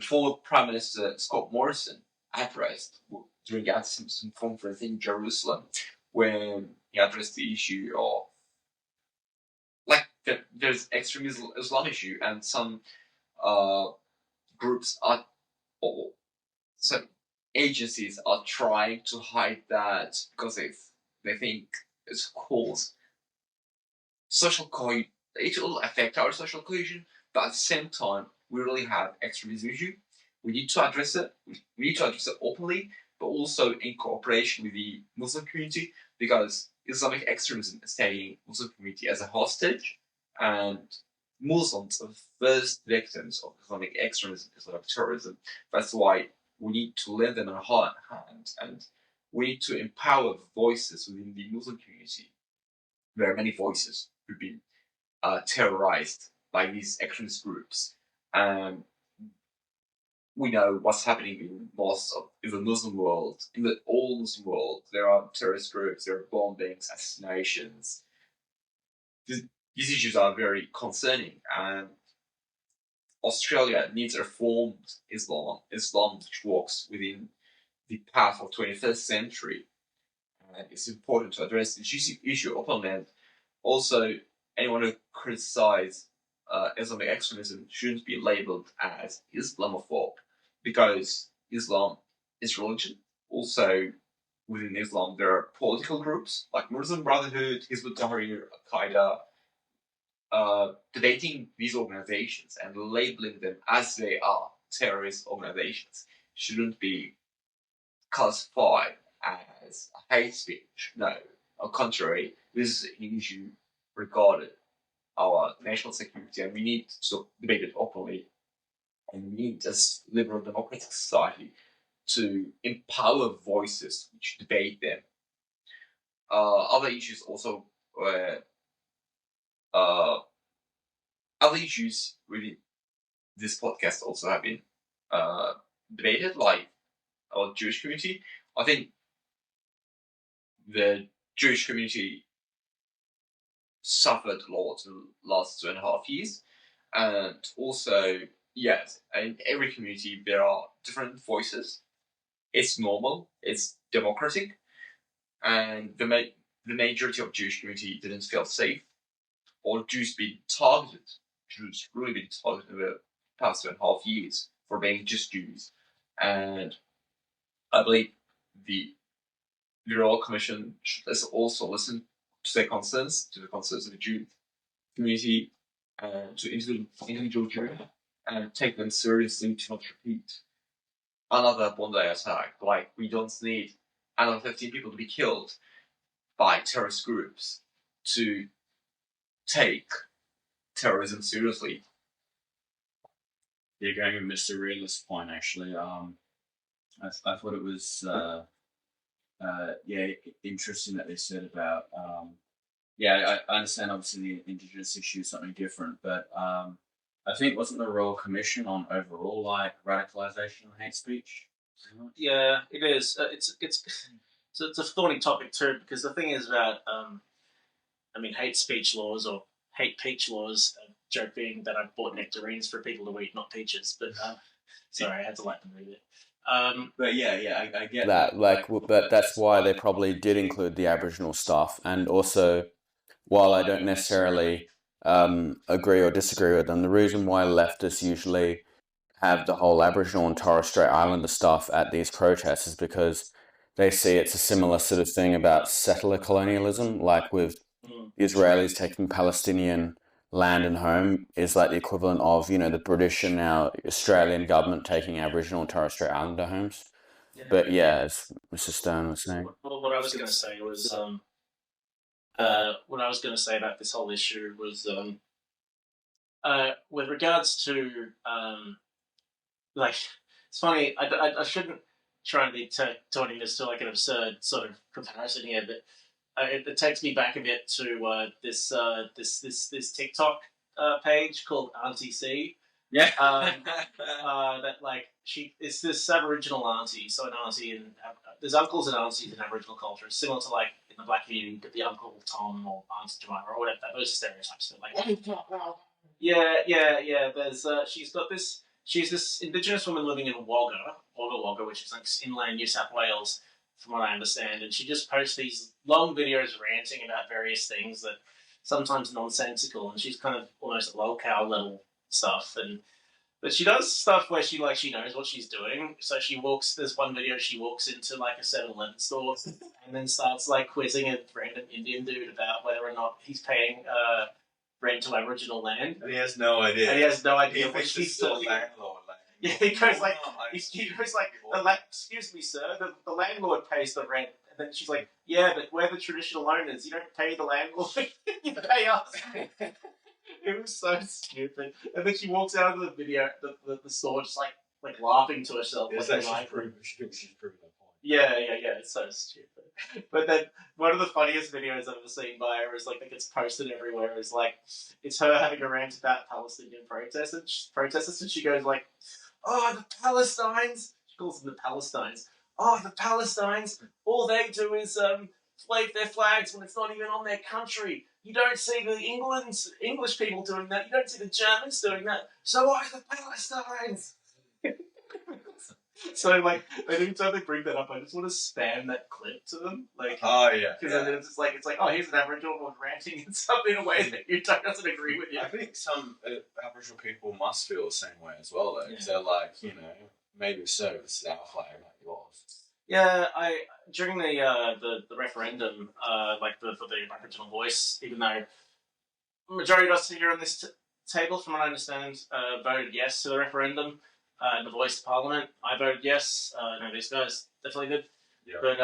former Prime Minister Scott Morrison addressed during the anti-Semitism conference in Jerusalem, when he addressed the issue of, like, there's extremist Islam issue, and some groups or some agencies are trying to hide that because they think it's cause social cohesion. It will affect our social cohesion, but at the same time, we really have extremism issue. We need to address it. We need to address it openly, but also in cooperation with the Muslim community, because Islamic extremism is taking Muslim community as a hostage, and Muslims are the first victims of Islamic extremism, Islamic terrorism. That's why we need to lend them a hand, and we need to empower voices within the Muslim community. There are many voices who've been terrorized by these extremist groups. We know what's happening in most of the Muslim world. In the old Muslim world, there are terrorist groups, there are bombings, assassinations. These issues are very concerning, and Australia needs reformed Islam which walks within the path of 21st century. And it's important to address this issue openly. And also, anyone who criticizes Islamic extremism shouldn't be labeled as Islamophobe, because Islam is religion. Also, within Islam, there are political groups like Muslim Brotherhood, Hezbollah, Al Qaeda, debating these organizations and labeling them as they are terrorist organizations shouldn't be classified as hate speech. No, on the contrary, this is an issue regarding our national security, and we need to debate it openly. And we need, as liberal democratic society, to empower voices which debate them. Other issues also were other issues within this podcast also have been debated, like our Jewish community. I think the Jewish community suffered a lot in the last 2.5 years, and also, yes, in every community there are different voices. It's normal, it's democratic, and the majority of Jewish community didn't feel safe, or Jews being targeted. Jews really been targeted in the past 2.5 years for being just Jews, and I believe the the Royal Commission should also listen to their concerns, to the concerns of the Jew community, to individual Jews, and take them seriously to not repeat another Bondi attack. Like, we don't need another 15 people to be killed by terrorist groups to take terrorism seriously. Yeah, going with Mr. Realist's point, actually, I thought it was interesting that they said about I understand obviously the Indigenous issue is something different, but I think wasn't the Royal Commission on overall like radicalisation and hate speech? Yeah, it is. It's a thorny topic too, because the thing is about hate speech laws or hate peach laws. Joke being that I bought nectarines for people to eat, not peaches. But sorry, I had to let them read it. But I get that. But that's why they probably did include the Aboriginal stuff. And also, while I don't necessarily agree or disagree with them, the reason why leftists usually have the whole Aboriginal and Torres Strait Islander stuff at these protests is because they see it's a similar sort of thing about settler colonialism, like with the Israelis taking Palestinian land and home is like the equivalent of, the British and now Australian government taking Aboriginal and Torres Strait Islander homes. Yeah. But yeah, as Mr. Stone was saying. Well, what I was going to say was, what I was going to say about this whole issue was, with regards to, it's funny, I shouldn't try and be turning this to like an absurd sort of comparison here, but it takes me back a bit to this TikTok page called Auntie C. Yeah. It's this Aboriginal auntie, so an auntie in there's uncles and aunties in Aboriginal culture, similar to like in the black community, you get the Uncle Tom or Aunt Jemima or whatever. Those are stereotypes. But yeah. There's she's this Indigenous woman living in Wagga, which is like inland New South Wales, from what I understand, and she just posts these long videos ranting about various things that sometimes nonsensical, and she's kind of almost locale level stuff, but she does stuff where she knows what she's doing. So there's one video she walks into like a 7-Eleven store and then starts like quizzing a random Indian dude about whether or not he's paying rent to Aboriginal land. And he has no idea. What she's talking about. Yeah, he goes like, excuse me, sir, the landlord pays the rent. And then she's like, yeah, but we're the traditional owners. You don't pay the landlord, you pay us. It was so stupid. And then she walks out of the video, the store, just like laughing to herself. She's proving that point. Yeah. It's so stupid. But then one of the funniest videos I've ever seen by her is like that gets posted everywhere. Is like it's her having a rant about Palestinian protesters, and she goes like, "Oh, the Palestines." She calls them the Palestines. "Oh, the Palestines. All they do is wave their flags when it's not even on their country. You don't see the English people doing that. You don't see the Germans doing that. So why the Palestines?" So like, every time they bring that up, I just want to spam that clip to them. Like, oh yeah, because then it's like, oh, here's an Aboriginal one ranting and stuff in a way that you doesn't agree with you. I think some Aboriginal people must feel the same way as well, though. Because they're like, maybe so. This is our flag, not yours. Yeah, during the referendum, for the Aboriginal voice, even though the majority of us here on this table, from what I understand, voted yes to the referendum, the voice to Parliament, I voted yes. No, these guys definitely did. Yeah. But a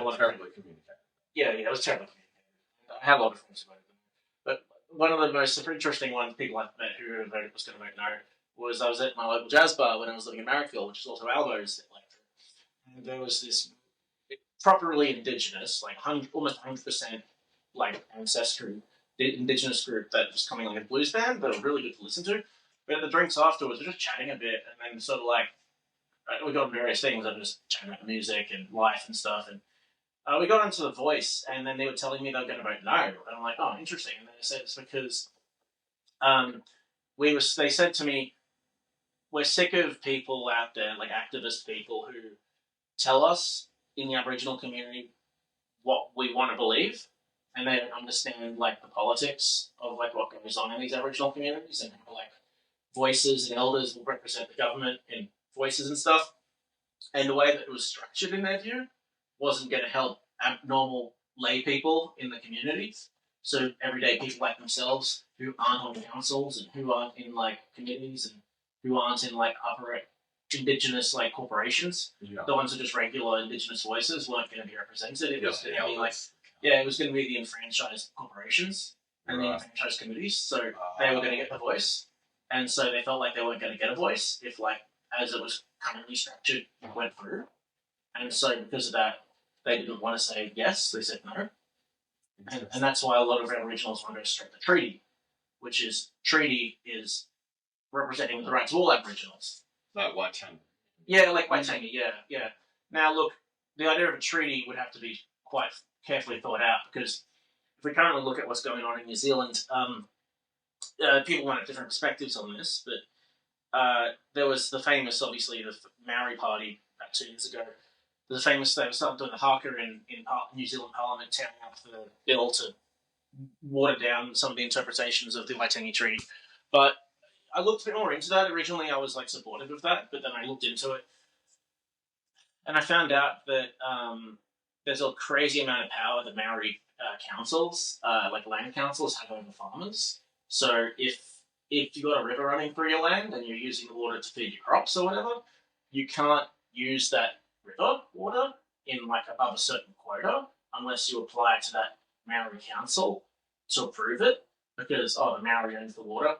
lot terribly communicated. Yeah, it was terribly communicated. I had a lot of friends who voted them. But one of the most interesting people I've met who was going to vote no was I was at my local jazz bar when I was living in Marrickville, which is also Albo's electorate. And there was this properly Indigenous, almost 100% ancestry Indigenous group that was coming like a blues band, but really good to listen to. But at the drinks afterwards, we were just chatting a bit, and then sort of we got on various things. I was just chatting about music and life and stuff, and we got onto The Voice, and then they were telling me they were going to vote no, and I'm like, oh, interesting. And then they said it's because they said to me, we're sick of people out there, like activist people, who tell us in the Aboriginal community what we want to believe, and they don't understand the politics of what goes on in these Aboriginal communities, and how voices and elders will represent the government in voices and stuff. And the way that it was structured in their view wasn't going to help abnormal lay people in the communities. So everyday people like themselves who aren't on councils and who aren't in like committees and who aren't in like upper indigenous like corporations. Yeah. The ones that are just regular indigenous voices weren't going to be represented. It was going to be like it was going to be the enfranchised corporations and the enfranchised committees. So they were going to get the voice, and so they felt like they weren't going to get a voice if like as it was currently structured went through. And so because of that, they didn't want to say yes. They said no. And that's why a lot of Aboriginals want to go straight to treaty, which is treaty is representing the rights of all Aboriginals. Like Waitangi. Yeah, like Waitangi, yeah. Now, look, the idea of a treaty would have to be quite carefully thought out because if we currently look at what's going on in New Zealand, people might have different perspectives on this, but there was the famous, obviously, the Maori Party about 2 years ago. There's a famous, they were starting doing the haka in New Zealand Parliament, tearing up the bill to water down some of the interpretations of the Waitangi Treaty. But I looked a bit more into that. Originally, I was like supportive of that, but then I looked into it, and I found out that there's a crazy amount of power that Maori councils, like land councils, have over farmers. So if you've got a river running through your land and you're using the water to feed your crops or whatever, you can't use that river water in like above a certain quota unless you apply to that Maori council to approve it because the Maori owns the water.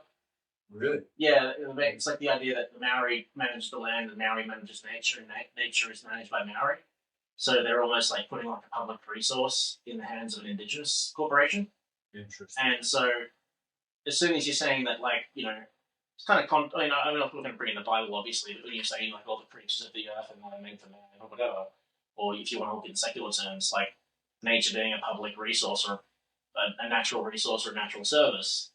Really? Yeah, it's like the idea that the Maori manage the land and Maori manages nature and nature is managed by Maori. So they're almost like putting like a public resource in the hands of an indigenous corporation. Interesting. And so as soon as you're saying that like, it's kind of, I'm not going to bring in the Bible, obviously, but when you're saying like all the creatures of the earth and they're made for man or whatever, or if you want to look in secular terms, like nature being a public resource or a natural resource or a natural service,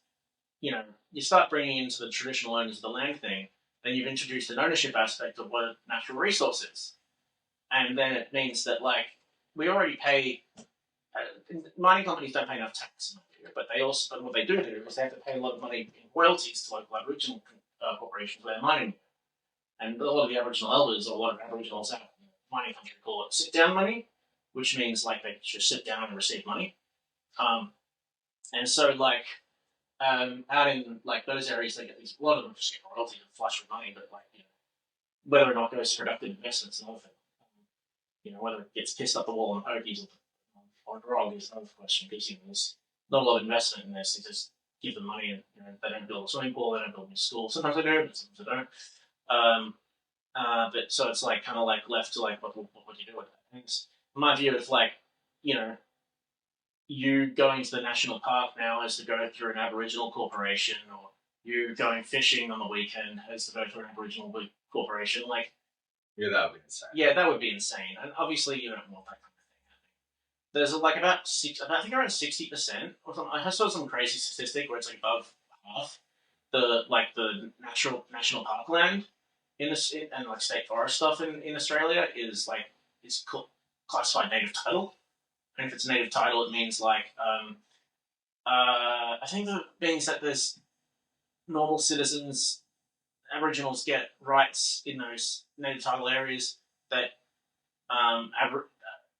you start bringing into the traditional owners of the land thing, then you've introduced an ownership aspect of what a natural resource is. And then it means that like we already pay, mining companies don't pay enough tax, but what they do is they have to pay a lot of money in royalties to local Aboriginal corporations where they're mining. And a lot of the Aboriginal elders, or a lot of Aboriginals out in the mining country call it sit-down money, which means like they just sit down and receive money. And so like out in like those areas, they get these, a lot of them just get royalties and flush with money, but like whether or not it goes to productive investments is another thing. Whether it gets pissed up the wall on pokies or grog is another question because there's not a lot of investment in this. They just give them money and they don't build a swimming pool, they don't build a new school. Sometimes they do, but sometimes they don't. But so it's like kind of like left to like what do you do with that? And my view is like you going to the national park now is to go through an Aboriginal corporation, or you going fishing on the weekend has to go through an Aboriginal corporation. Like, yeah, that would be insane. Yeah, that would be insane. And obviously, you don't want that kind of thing happening. There's like I think around 60% or something. I saw some crazy statistic where it's like above half the national park land in this and like state forest stuff in Australia is classified native title. And if it's native title, it means like I think that means that there's normal citizens, Aboriginals get rights in those native title areas that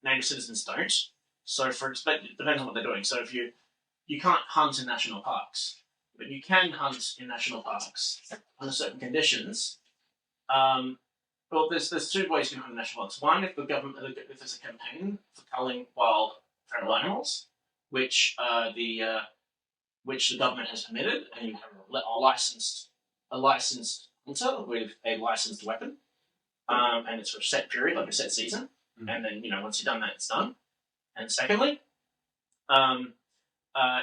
native citizens don't. So but it depends on what they're doing. So if you can't hunt in national parks, but you can hunt in national parks under certain conditions. Well, there's two ways you can hunt in national parks. One, if there's a campaign for culling wild feral animals, which the government has permitted, and you have a licensed hunter with a licensed weapon, and it's for a set period, like a set season, and then once you've done that, it's done. And secondly,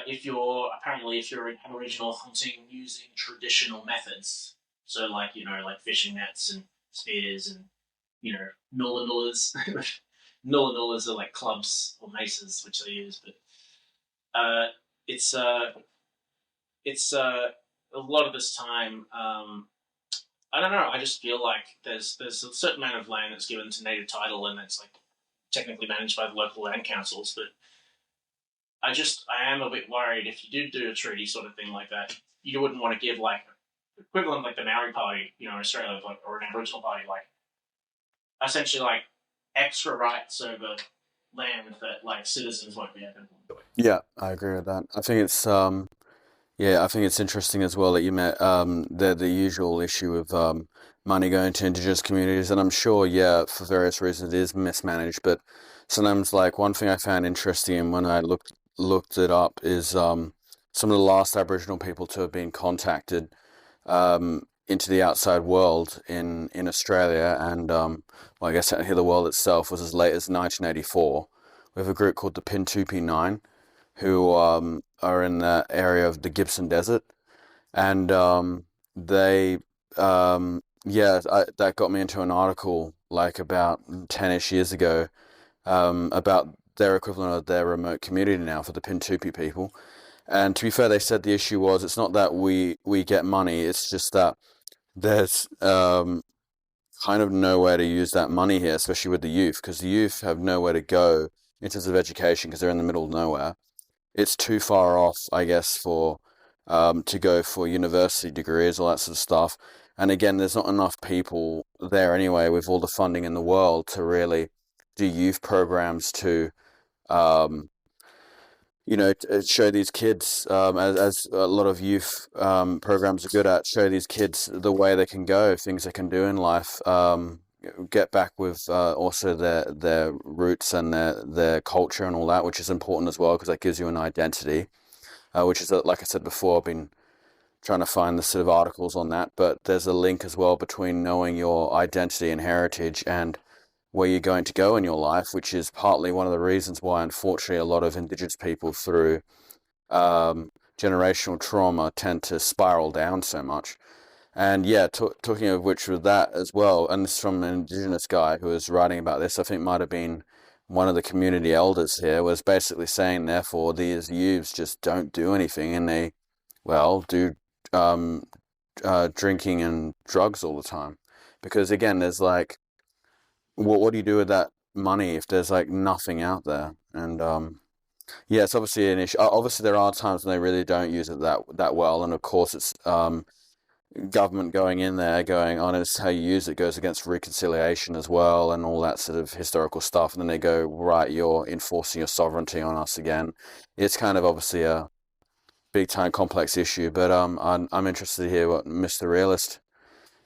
if you're an Aboriginal hunting using traditional methods, so like fishing nets and spears and nulla nullas. Nulla nullas are like clubs or maces which they use, but it's a lot of this time. I don't know. I just feel like there's a certain amount of land that's given to native title and that's like technically managed by the local land councils, but I am a bit worried if you do a treaty sort of thing like that, you wouldn't want to give like equivalent like the Maori Party, Australia, or an Aboriginal party, like essentially like extra rights over land that like citizens won't be able to enjoy. Yeah, I agree with that. I think it's yeah, I think it's interesting as well that you met the usual issue of money going to indigenous communities, and I'm sure, yeah, for various reasons it is mismanaged. But sometimes, like one thing I found interesting when I looked it up is some of the last Aboriginal people to have been contacted into the outside world in Australia, and well, I guess out here the world itself was as late as 1984. We have a group called the Pintupi 9 who are in the area of the Gibson Desert, and that got me into an article like about 10ish years ago about their equivalent of their remote community now for the Pintupi people. And to be fair, they said the issue was it's not that we get money, it's just that there's kind of nowhere to use that money here, especially with the youth, because the youth have nowhere to go in terms of education because they're in the middle of nowhere. It's too far off, I guess, for to go for university degrees, all that sort of stuff. And again, there's not enough people there anyway, with all the funding in the world, to really do youth programs to, um, show these kids, as a lot of youth programs are good at, show these kids the way they can go, things they can do in life. Get back with also their roots and their culture and all that, which is important as well because that gives you an identity, which is like I said before, I've been trying to find the sort of articles on that, but there's a link as well between knowing your identity and heritage and where you're going to go in your life, which is partly one of the reasons why, unfortunately, a lot of Indigenous people through generational trauma tend to spiral down so much. And yeah, talking of which, with that as well, and this is from an Indigenous guy who was writing about this, I think might have been one of the community elders here, was basically saying, therefore, these youths just don't do anything, and they, well, do um, drinking and drugs all the time. Because again, there's like, what do you do with that money if there's like nothing out there? And yeah, it's obviously an issue. Obviously, there are times when they really don't use it that well, and of course, it's government going in there going, oh, this is how you use it, goes against reconciliation as well and all that sort of historical stuff. And then they go, right, you're enforcing your sovereignty on us again. It's kind of obviously a big time complex issue, but I'm interested to hear what Mr. Realist,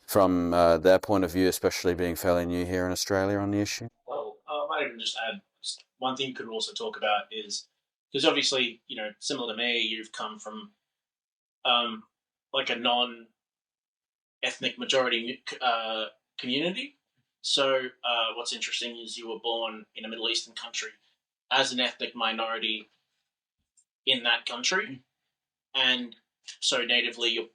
from their point of view, especially being fairly new here in Australia on the issue. Well, I might even just add one thing you could also talk about is because obviously, similar to me, you've come from like a non-ethnic majority community. So what's interesting is you were born in a Middle Eastern country as an ethnic minority in that country, and so natively your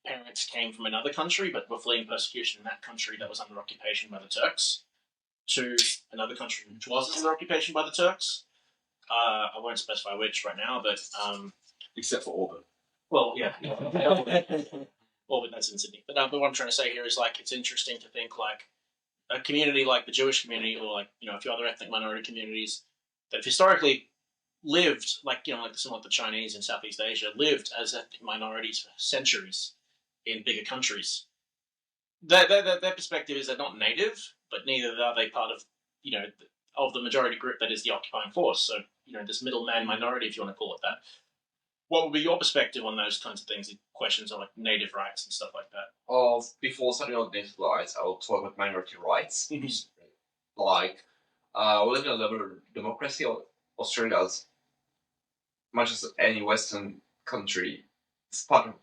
parents came from another country but were fleeing persecution in that country that was under occupation by the Turks to another country which wasn't under occupation by the Turks. I won't specify which right now, but Except for Auburn. well, yeah, Auburn, that's in Sydney. But what I'm trying to say here is like it's interesting to think like a community like the Jewish community, or like a few other ethnic minority communities that have historically lived like like the Chinese in Southeast Asia lived as ethnic minorities for centuries in bigger countries. Their perspective is they're not native, but neither are they part of of the majority group that is the occupying force. So this middleman minority, if you want to call it that. What would be your perspective on those kinds of things, questions on like native rights and stuff like that? Before starting on native rights, I will talk about minority rights. Mm-hmm. Like, we live in a liberal democracy. Australia, as much as any Western country, is a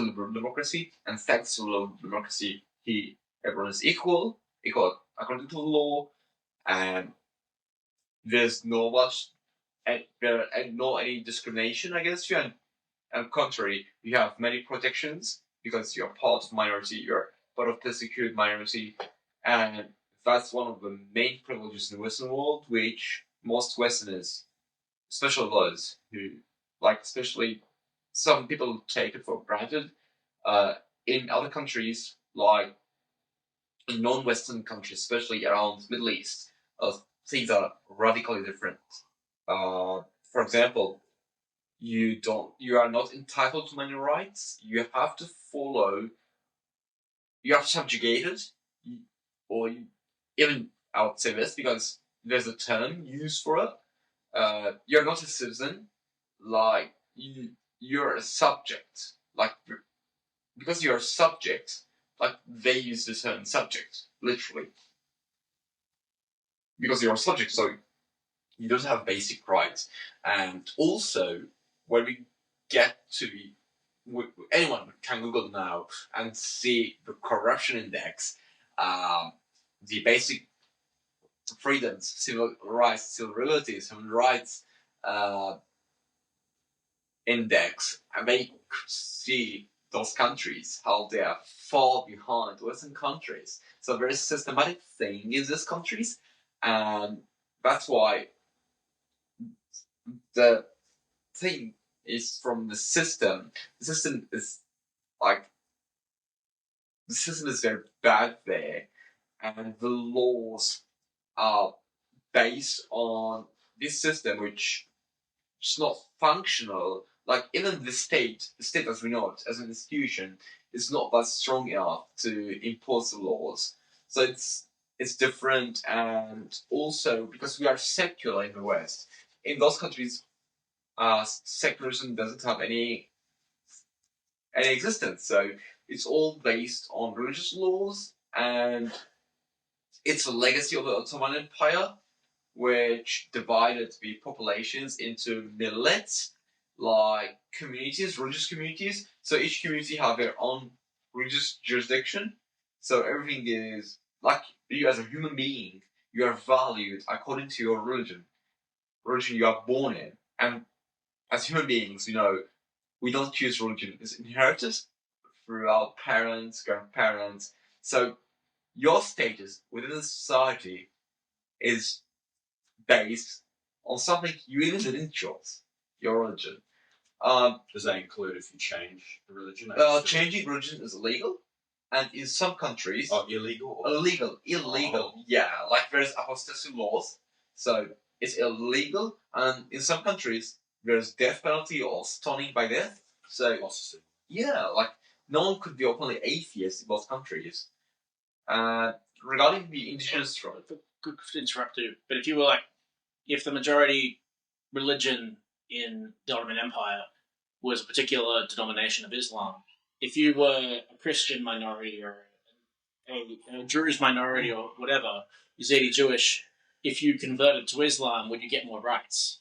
liberal democracy, and thanks to liberal democracy, everyone is equal according to the law, and there's no any discrimination against you, and contrary, you have many protections because you're part of minority, you're part of persecuted minority, and that's one of the main privileges in the Western world, which most Westerners, especially those who, especially some people take it for granted. In other countries, like in non-Western countries, especially around the Middle East, things are radically different. For example, you are not entitled to many rights. You have to you are subjugated, or even I would say this because there's a term used for it. You're not a citizen, like you're a subject. Like because you're a subject, like they use the term subject literally. Because you're a subject, so you don't have basic rights. And also, when we get to anyone can Google now and see the corruption index, the basic freedoms, civil rights, civil liberties, human rights index, and they could see those countries, how they are far behind Western countries. So there is a systematic thing in these countries, and that's why the thing is from the system. The system is like the system is very bad there, and the laws are based on this system, which is not functional. Like even the state as we know it as an institution, is not that strong enough to impose the laws. So it's different, and also because we are secular in the West, in those countries, secularism doesn't have any existence. So it's all based on religious laws, and it's a legacy of the Ottoman Empire, which divided the populations into millets, like communities, religious communities. So each community have their own religious jurisdiction. So everything is like you as a human being, you are valued according to your religion you are born in. And as human beings, we don't choose religion. It's inherited through our parents, grandparents. So your status within the society is based on something you even didn't choose, your religion. Does that include if you change the religion? Changing religion is illegal, and in some countries... Oh, illegal? Illegal. Oh. Yeah, like there's apostasy laws, so it's illegal, and in some countries there's death penalty or stoning by death. So Apostasy. yeah, like no one could be openly atheist in both countries. Regarding the indigenous tribe, Good to interrupt you, but if the majority religion in the Ottoman Empire was a particular denomination of Islam, if you were a Christian minority or a Druze minority or whatever, Yazidi Jewish, if you converted to Islam, would you get more rights?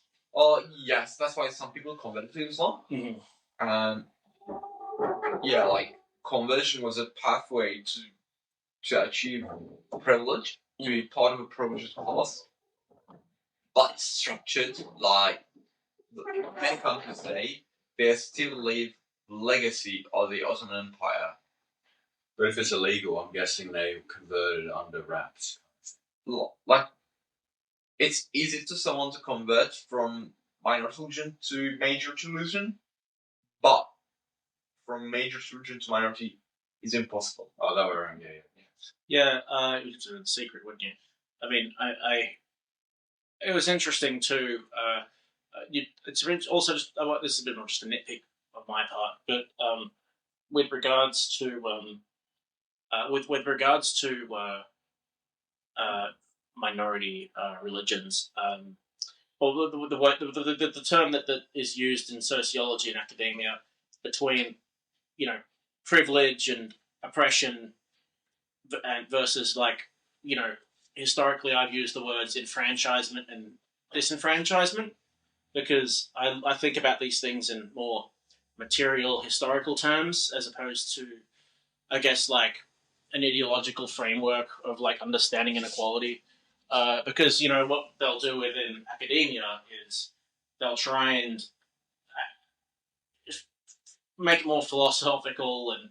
Yes, that's why some people converted to Islam. Mm-hmm. Yeah, like conversion was a pathway to achieve privilege, to be part of a privileged class. But it's structured like many countries today, they still leave legacy of the Ottoman Empire. But if it's illegal, I'm guessing they converted under wraps. Like, it's easy to someone to convert from minority religion to major religion, but from major religion to minority is impossible. Oh, that were yeah. Yeah, you could do it in secret, wouldn't you? I mean, it was interesting too. It's also just this is a bit more just a nitpick of my part, but with regards to minority religions, or the term that is used in sociology and academia between privilege and oppression and versus historically I've used the words enfranchisement and disenfranchisement because I think about these things in more material historical terms as opposed to I guess like an ideological framework of like understanding inequality because what they'll do within academia is they'll try and make it more philosophical and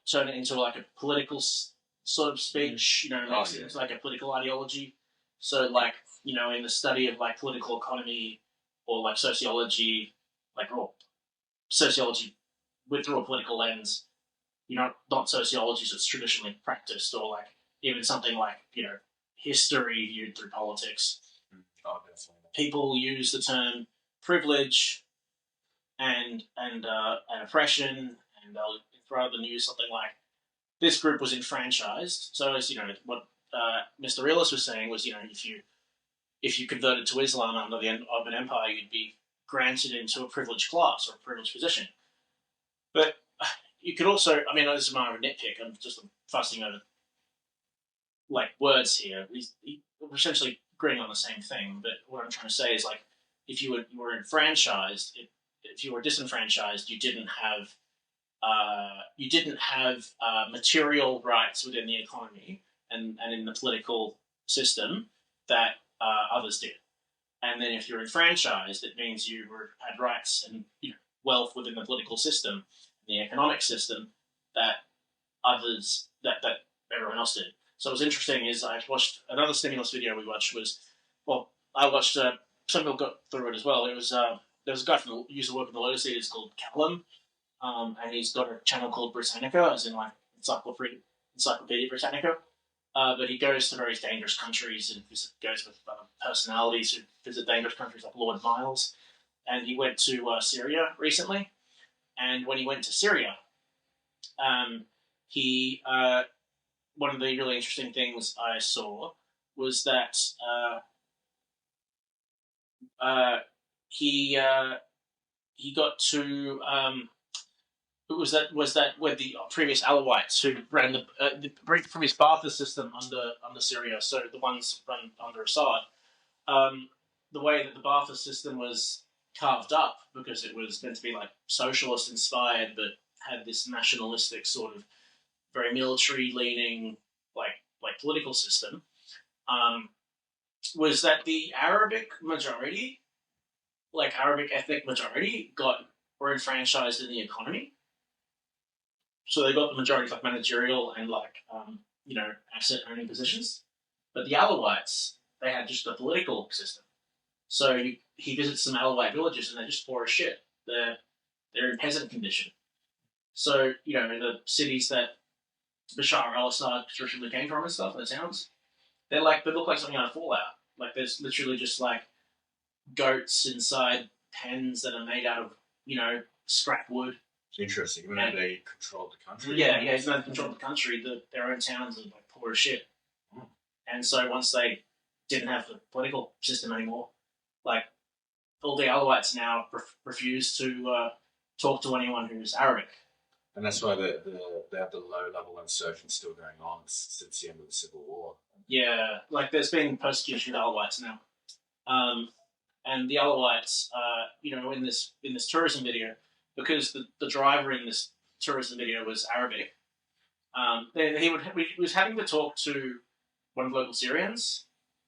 turn it into like a political sort of speech, makes it into like a political ideology. So like, in the study of like political economy or like sociology, sociology with through a political lens, not sociology that's traditionally practiced or like even something like, history viewed through politics. Oh, definitely. People use the term privilege and oppression, and they'll rather than use something like this group was enfranchised. So as what Mr. Realist was saying was, if you if you converted to Islam under the Ottoman Empire, you'd be granted into a privileged class or a privileged position. But you could also, I mean, this is more of a nitpick. I'm just fussing over like words here. We're essentially agreeing on the same thing. But what I'm trying to say is, like, if you were enfranchised, if you were disenfranchised, you didn't have material rights within the economy and in the political system that others did. And then if you're enfranchised, it means you had rights and wealth within the political system, the economic system that others that everyone else did. So what was interesting is I watched another stimulus video we watched was, well, I watched some people got through it as well. It was there was a guy from used to work in the Lotus Eaters called Callum, and he's got a channel called Britannica, as in like Encyclopedia Britannica. But he goes to various dangerous countries and goes with personalities who visit dangerous countries like Lord Miles. And he went to Syria recently. And when he went to Syria, he one of the really interesting things I saw was that he got to was that where the previous Alawites who ran the previous Ba'athist system under Syria, so the ones run under Assad, the way that the Ba'athist system was carved up, because it was meant to be like socialist inspired, but had this nationalistic sort of very military leaning like political system, was that the Arabic majority, like Arabic ethnic majority, were enfranchised in the economy. So they got the majority of like managerial and like asset owning positions. But the Alawites, they had just a political system. So he visits some Alawite villages and they're just poor as shit. They're in peasant condition. So the cities that Bashar al-Assad traditionally came from and stuff, the towns, they look like something out of Fallout. Like there's literally just like goats inside pens that are made out of scrap wood. It's interesting. Even though they controlled the country. Yeah. Even though they controlled the country, their own towns are like poor as shit. Mm. And so once they didn't have the political system anymore, like all the Alawites now refuse to talk to anyone who's Arabic. And that's why they have the low-level insurgents still going on since the end of the Civil War. Yeah, like there's been persecution of Alawites now, and the Alawites, in this tourism video, because the driver in this tourism video was Arabic, he was having to talk to one of the local Syrians,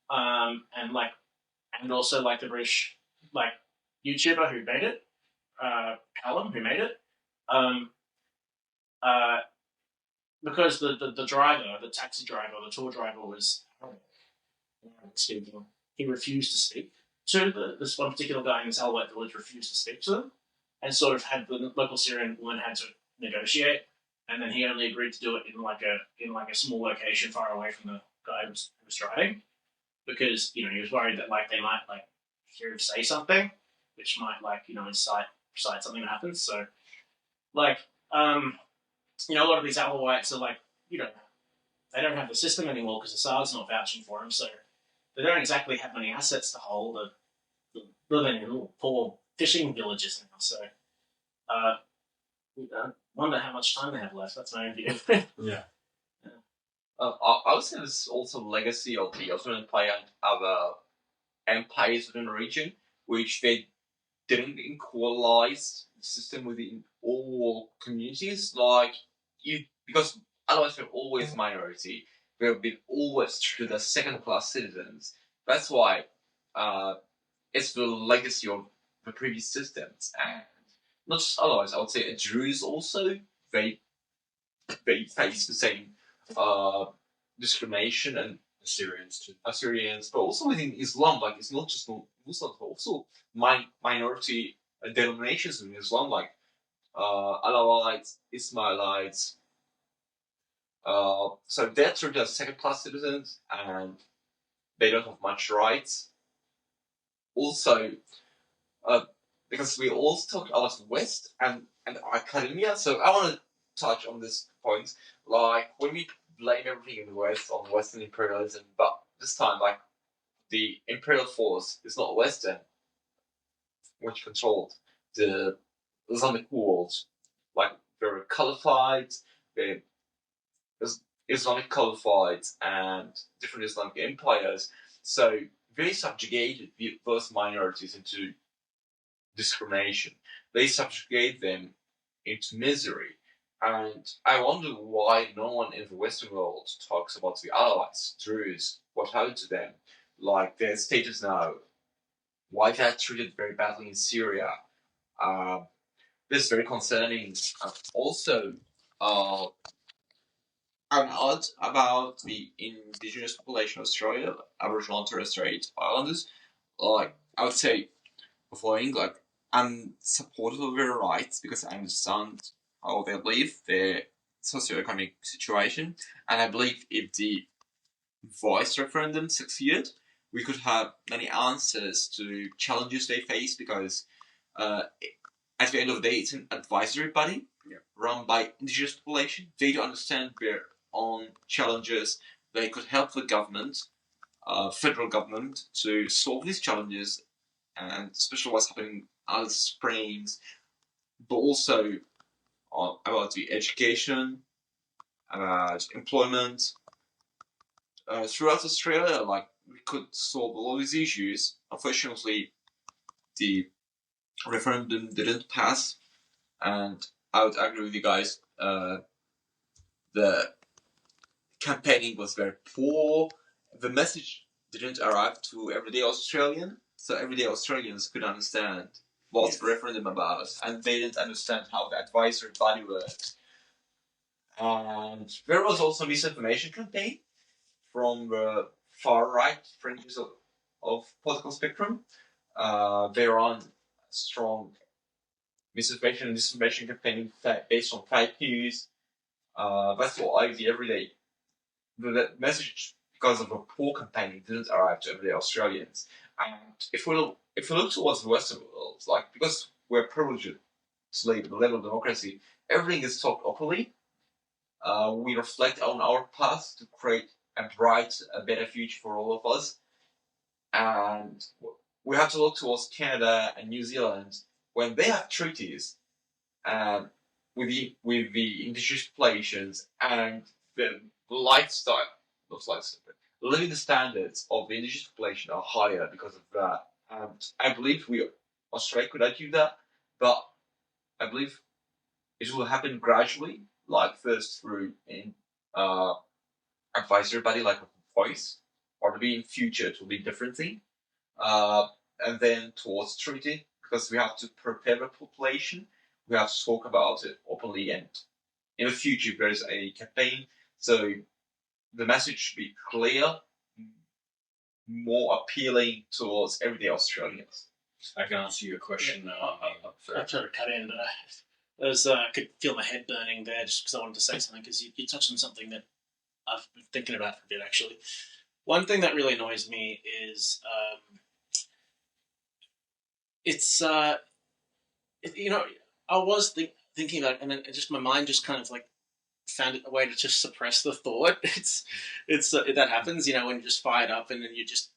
and also like the British YouTuber who made it, Callum, who made it. Because the driver, the taxi driver, the tour driver was Arabic speaking. He refused to speak to this one particular guy in this Alawite village. Refused to speak to them, and sort of had the local Syrian woman had to negotiate, and then he only agreed to do it in a small location far away from the guy who was driving, because he was worried that they might hear him say something, which might incite something that happens. So a lot of these Alawites are they don't have the system anymore because Assad's not vouching for them, so they don't exactly have many assets to hold. They're living in little poor fishing villages now, so I wonder how much time they have left. That's my own view. Yeah. I would say there's also legacy of the Ottoman Empire and other empires within the region, which they didn't equalize the system within all communities. Because otherwise they're always minority. They've been always treated as second-class citizens. That's why it's the legacy of the previous systems. And not just otherwise, I would say Druze also, they face the same discrimination, and Assyrians, but also within Islam, it's not just Muslims, but also minority denominations in Islam, Alawites, Ismailites. So they're treated as second-class citizens, and they don't have much rights. Also, because we also talk about West and academia, so I want to touch on this point. When we blame everything in the West on Western imperialism, but this time, the imperial force is not Western, which controlled the Islamic world. Like very caliphate, the Islamic caliphate, and different Islamic empires. So they subjugated those minorities into discrimination. They subjugate them into misery. And I wonder why no one in the Western world talks about the Alawites, Druze, what happened to them, like their status now, why they are treated very badly in Syria. This is very concerning. Also, I'm odd about the indigenous population of Australia, Aboriginal and Torres Strait Islanders. Like, I would say the following, like, I'm supportive of their rights because I understand how they live, their socioeconomic situation, and I believe if the voice referendum succeeded, we could have many answers to challenges they face because at the end of the day, it's an advisory body run by indigenous population. They don't understand their own challenges. They could help the government, federal government, to solve these challenges, and especially what's happening at Springs, but also about the education, about employment. Throughout Australia, like, we could solve all these issues. Unfortunately, the referendum didn't pass, and I would agree with you guys. The campaigning was very poor. The message didn't arrive to everyday Australian, so everyday Australians could understand what's the referendum about, and they didn't understand how the advisory body works. And there was also misinformation campaign from the far right fringes of political spectrum. They're on strong misinformation and disinformation campaigning based on fake news. That's what I see every day. The message, because of a poor campaigning, didn't arrive to everyday Australians. And if we look towards the Western world, like, because we're privileged to live at the level of democracy, everything is talked openly. We reflect on our past to create and write a better future for all of us. And we have to look towards Canada and New Zealand when they have treaties with the indigenous populations, and the living standards of the indigenous population are higher because of that. And I believe Australia could achieve that, but I believe it will happen gradually, like first through advisory body like a voice, or maybe in future it will be different thing, and then towards treaty, because we have to prepare the population, we have to talk about it openly, and in the future if there is a campaign, so the message should be clear, more appealing towards everyday Australians. I can answer your question. I tried to cut in, but I could feel my head burning there just because I wanted to say something, because you touched on something that I've been thinking about for a bit, actually. One thing that really annoys me is I was thinking about it, and then just my mind just kind of like found a way to just suppress the thought. It's that happens, when you're just fired up, and then it's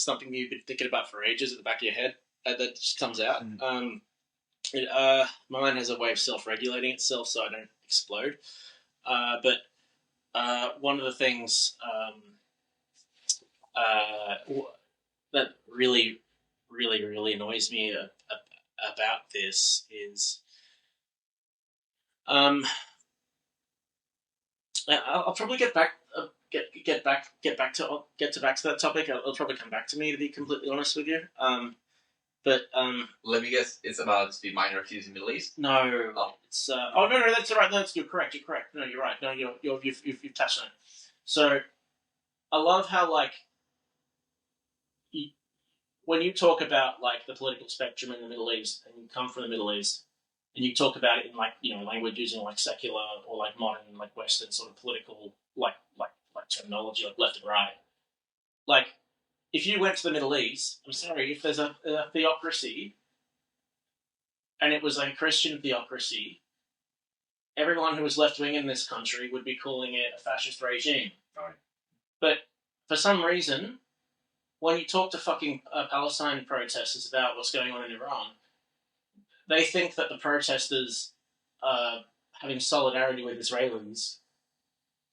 something you've been thinking about for ages at the back of your head that just comes out. My mind has a way of self-regulating itself so I don't explode. But one of the things that really, really, really annoys me about this is I'll probably get back to that topic. It'll probably come back to me, to be completely honest with you. But let me guess, it's about the minorities in the Middle East. No, it's no, that's all right. No, you're correct. No, you're right. No, you've touched on it. So I love how, like, when you talk about, like, the political spectrum in the Middle East, and you come from the Middle East, and you talk about it in, like, language using, like, secular or, like, modern, like, Western sort of political, like terminology, like left and right. Like, if you went to the Middle East, I'm sorry, if there's a theocracy, and it was a Christian theocracy, everyone who was left-wing in this country would be calling it a fascist regime. Right. But for some reason, when you talk to fucking Palestine protesters about what's going on in Iran, they think that the protesters having solidarity with Israelis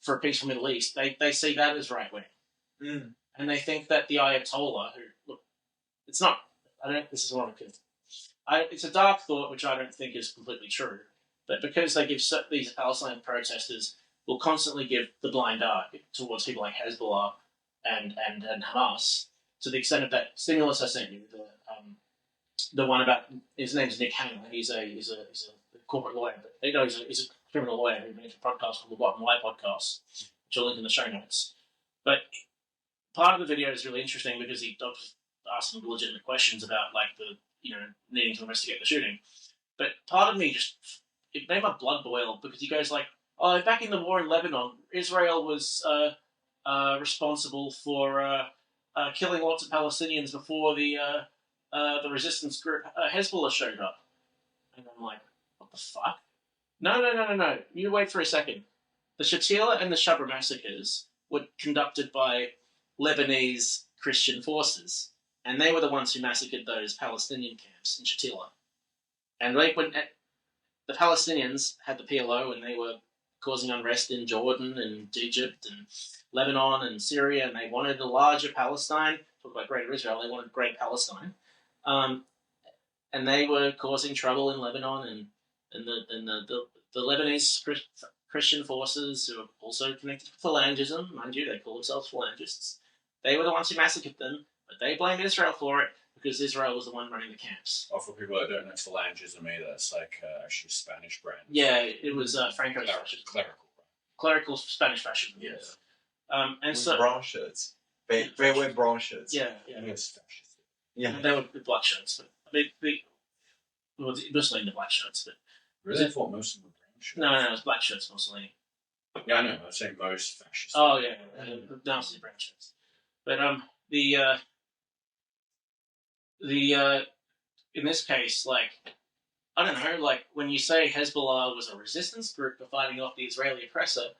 for a peaceful Middle East, they see that as right wing. And they think that the Ayatollah, who, look, it's not, this is one of it's a dark thought which I don't think is completely true, but because they give these Palestinian protesters will constantly give the blind eye towards people like Hezbollah and Hamas, to the extent of that stimulus I sent you, the one about, his name's Nick Hanna, he's a corporate lawyer, but he's a criminal lawyer who made a podcast called the Bottom Lie Podcast, which I'll link in the show notes. But part of the video is really interesting because he asked some legitimate questions about needing to investigate the shooting. But part of me it made my blood boil because he goes like, oh, back in the war in Lebanon, Israel was responsible for killing lots of Palestinians before the resistance group Hezbollah showed up. And I'm like, what the fuck? No. You wait for a second. The Shatila and the Shabra massacres were conducted by Lebanese Christian forces, and they were the ones who massacred those Palestinian camps in Shatila. And when the Palestinians had the PLO and they were causing unrest in Jordan and Egypt and Lebanon and Syria, and they wanted a larger Palestine, talk about Greater Israel, they wanted Great Palestine. And they were causing trouble in Lebanon, and the Lebanese Christian forces, who are also connected to Phalangism, mind you, they call themselves Phalangists, they were the ones who massacred them, but they blamed Israel for it because Israel was the one running the camps. Oh, for people that don't know Phalangism either, it's like actually a Spanish brand. Yeah, it was Franco's fascism. Clerical Spanish fascism, yes. And with so brown shirts. They wear brown shirts. Yeah. Yeah. They were black shirts, but Mussolini the black shirts, but Really? I thought most of them were brown shirts. no, it was black shirts Mussolini. Yeah, I know. I'm saying most fascists. Oh yeah, now it's the brown shirts. But in this case, like, I don't know, like when you say Hezbollah was a resistance group for fighting off the Israeli oppressor, it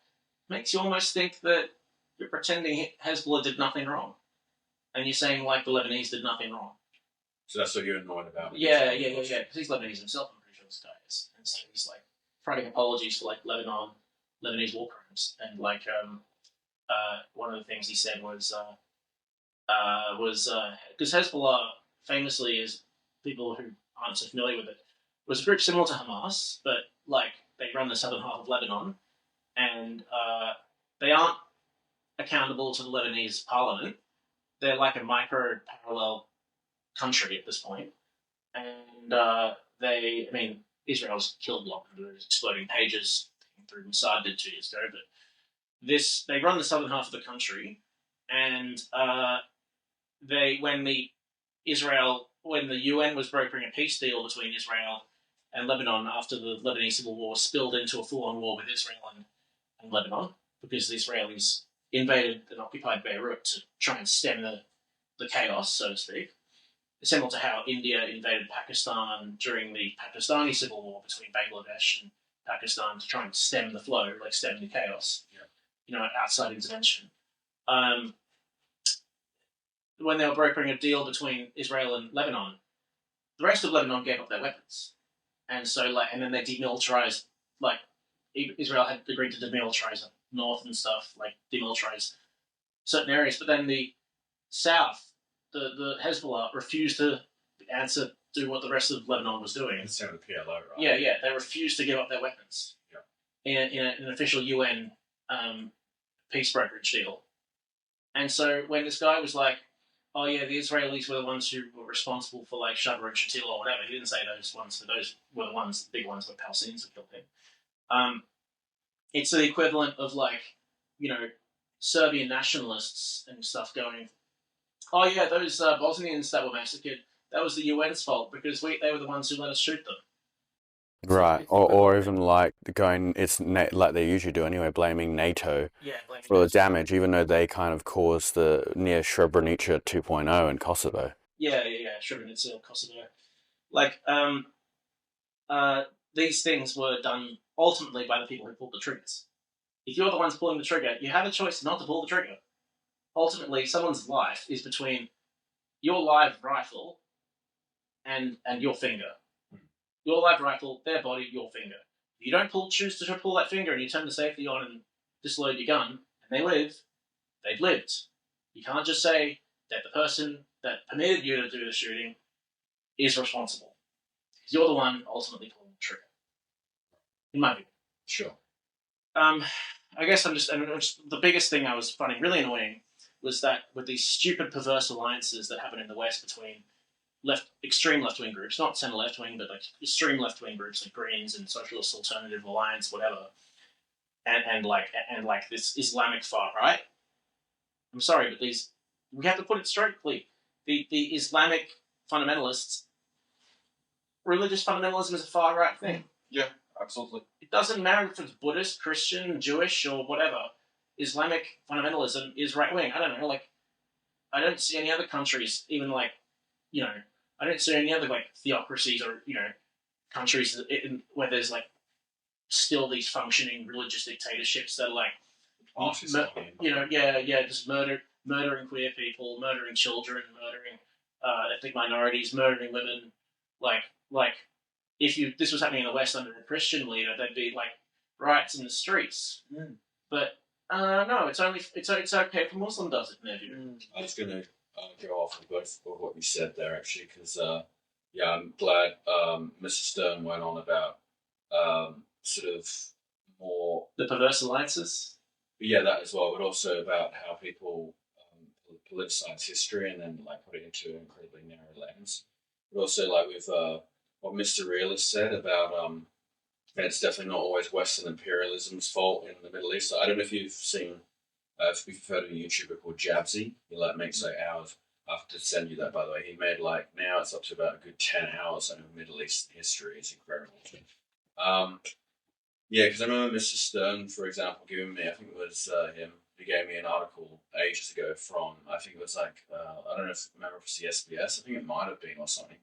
makes you almost think that you're pretending Hezbollah did nothing wrong, and you're saying like the Lebanese did nothing wrong. So that's what you're annoyed about. Yeah. Because he's Lebanese himself, I'm pretty sure this guy is, and so he's like writing apologies for like Lebanese war crimes, and like one of the things he said was because Hezbollah famously is, people who aren't so familiar with it, was a group similar to Hamas, but like they run the southern half of Lebanon, and they aren't accountable to the Lebanese parliament. They're like a micro-parallel country at this point. And Israel's killed a lot of them. There's exploding pages through Mossad did 2 years ago, but they run the southern half of the country, and when the UN was brokering a peace deal between Israel and Lebanon after the Lebanese civil war spilled into a full-on war with Israel and Lebanon, because the Israelis invaded and occupied Beirut to try and stem the chaos, so to speak. Similar to how India invaded Pakistan during the Pakistani civil war between Bangladesh and Pakistan to try and stem the flow, like stem the chaos. Yeah. Outside intervention. When they were brokering a deal between Israel and Lebanon, the rest of Lebanon gave up their weapons. And so, and then they demilitarized, Israel had agreed to demilitarize the north and stuff, demilitarize certain areas. But then the south, the Hezbollah, refused to do what the rest of Lebanon was doing. Instead of the PLO, right? Yeah. They refused to give up their weapons. Yeah. In an official UN peace brokerage deal. And so when this guy was like, oh yeah, the Israelis were the ones who were responsible for Shabra and Shatila or whatever, he didn't say those ones, but those were the ones, the big ones where Palestinians had killed him. It's the equivalent of Serbian nationalists and stuff going, oh yeah, those Bosnians that were massacred, that was the UN's fault because they were the ones who let us shoot them. Right, or even going, like they usually do anyway, blaming NATO for the damage, even though they kind of caused the near Srebrenica 2.0 in Kosovo. Yeah, Srebrenica, Kosovo. These things were done ultimately by the people who pulled the triggers. If you're the ones pulling the trigger, you have a choice not to pull the trigger. ultimately someone's life is between your live rifle and your finger. Your live rifle, their body, your finger. If you don't choose to pull that finger and you turn the safety on and disload your gun, and they live, they've lived. You can't just say that the person that permitted you to do the shooting is responsible. Because you're the one ultimately pulling the trigger. In my view. Sure. I guess the biggest thing I was finding really annoying was that with these stupid perverse alliances that happen in the West between extreme left-wing groups, not centre left-wing, but like extreme left-wing groups like Greens and Socialist Alternative Alliance, whatever, and like this Islamic far right. I'm sorry, but we have to put it straightly. The Islamic fundamentalists, religious fundamentalism is a far right thing. Yeah, absolutely. It doesn't matter if it's Buddhist, Christian, Jewish, or whatever. Islamic fundamentalism is right wing. I don't know, like, I don't see any other countries, even like, you know, I don't see any other like theocracies or, you know, countries where there's like still these functioning religious dictatorships that are like, just murdering queer people, murdering children, murdering ethnic minorities, murdering women. Like if this was happening in the West under a Christian leader, there'd be like riots in the streets. But no, it's okay if a Muslim does it in their view. I was going to go off of both of what you said there, actually, because I'm glad Mr. Stern went on about sort of more the perverse alliances. Yeah, that as well, but also about how people politicize history and then like put it into an incredibly narrow lens. But also like with what Mr. Realist said about it's definitely not always Western imperialism's fault in the Middle East. I don't know if you've seen, if you've heard of a YouTuber called Jabzy. He like makes like hours. I have to send you that, by the way. He made like, now it's up to about a good 10 hours on Middle East history. It's incredible. Yeah, because I remember Mr. Stern, for example, giving me, I think it was him, he gave me an article ages ago from, I think it was like, I don't know if remember if it's the SBS, I think it might have been or something.